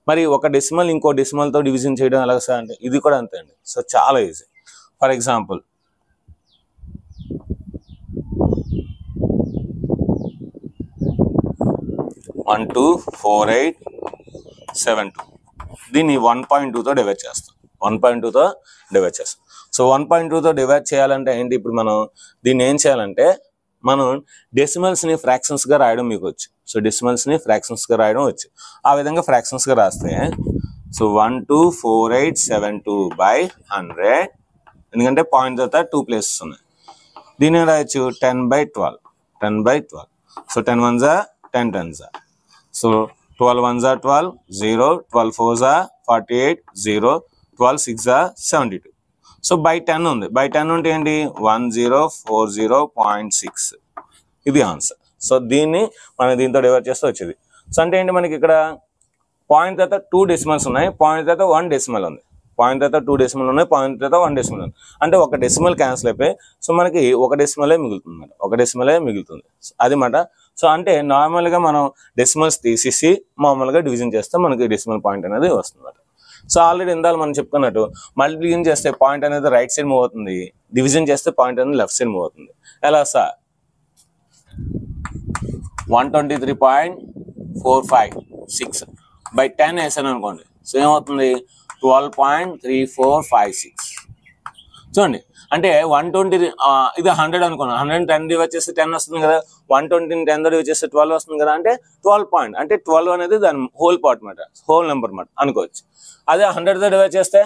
మరి ఒక డెసిమల్ ఇంకో డెసిమల్తో డివిజన్ చేయడం ఎలాగ సార్ అంటే ఇది కూడా అంతే అండి. సో చాలా ఈజీ. ఫర్ ఎగ్జాంపుల్ 124872, దీన్ని 1.2తో డివైడ్ చేస్తాం. సో 1.2తో డివైడ్ చేయాలంటే ఏంటి? ఇప్పుడు మనం దీన్ని ఏం చేయాలంటే మనం డెసిమల్స్ని ఫ్రాక్షన్స్గా రాయడం మీకు వచ్చు. సో డెసిమల్స్ని ఫ్రాక్షన్స్గా రాయడం వచ్చు. ఆ విధంగా ఫ్రాక్షన్స్గా రాస్తే సో 124,872/100, ఎందుకంటే పాయింట్ తర్వాత 2 ప్లేసెస్ ఉన్నాయి. దీన్ని రాయొచ్చు 10/12. So 10 1s 10 10s. So 12 1s 12, 0, 12 4s 48, 0, 12 6s 72. So by 10 ఉంది. బై 10 ఉంటే ఏంటి? 1040.6. ఇది ఆన్సర్. సో దీన్ని మనం దీంతో డివైడ్ చేస్తే వచ్చేది. సో అంటే ఏంటి? మనకి ఇక్కడ పాయింట్ తర్వాత 2 డెసిమల్స్ ఉన్నాయి, పాయింట్ తర్వాత 1 డెసిమల్ ఉంది. పాయింట్ తర్వాత 2 డెసిమల్ ఉన్నాయి, పాయింట్ తర్వాత 1 డెసిమల్ ఉంది. అంటే ఒక డెసిమల్ క్యాన్సిల్ అయిపోయి సో మనకి ఒక డెసిమలే మిగులుతుంది అన్నమాట. అది మాట. సో అంటే నార్మల్గా మనం డెసిమల్స్ తీసేసి మామూలుగా డివిజన్ చేస్తే మనకి డెసిమల్ పాయింట్ అనేది వస్తుంది అన్నమాట. సో ఆల్రెడీ ఇందాక మనం చెప్పుకున్నట్టు మల్టిప్లికేషన్ చేస్తే పాయింట్ అనేది రైట్ సైడ్ మూవ్ అవుతుంది, డివిజన్ చేస్తే పాయింట్ అనేది లెఫ్ట్ సైడ్ మూవ్ అవుతుంది. ఎలా సార్? 123.456/10 వేసాను అనుకోండి. సో ఏమవుతుంది? 12.3456. చూడండి, అంటే 120 ఇది 100 అనుకున్నాను. 100 10 డివైడ్ చేస్తే 10 వస్తుంది కదా. 120 10 డివైడ్ చేస్తే 12 వస్తుంది కదా. అంటే 12 పాయింట్, అంటే 12 అనేది దాని హోల్ పార్ట్ మాట, హోల్ నెంబర్ మాట అనుకోవచ్చు. అదే 100తో డివైడ్ చేస్తే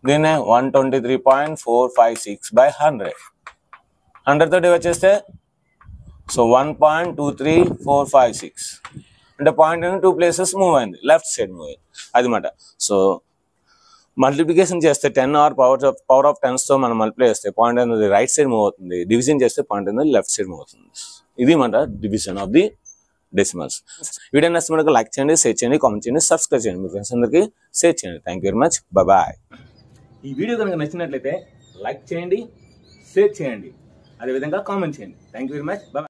దీన్నే 123.456/100. 100తో డివైడ్ చేస్తే సో 1.23456, అంటే పాయింట్ అనేది 2 ప్లేసెస్ మూవ్ అయింది, లెఫ్ట్ సైడ్ మూవ్ అయింది అది మాట. సో మల్టిప్లికేషన్ చేస్తే 10 ఆర్ పవర్ ఆఫ్ 10తో మనం మల్టిప్లై చేస్తే పాయింట్ అనేది రైట్ సైడ్ మూవ్ అవుతుంది, డివిజన్ చేస్తే పాయింట్ అనేది లెఫ్ట్ సైడ్ మూవ్ అవుతుంది. ఇది మాట division of the decimals. Video నచ్చితే మనకు లైక్ చేయండి, షేర్ చేయండి, కామెంట్ చేయండి, సబ్స్క్రైబ్ చేయండి, మీ ఫ్రెండ్స్ అందరికీ షేర్ చేయండి. Thank you very much. Bye. ఈ వీడియో కనుక నచ్చినట్లయితే లైక్ చేయండి, షేర్ చేయండి, అదేవిధంగా కామెంట్ చేయండి. Thank you very much. Bye.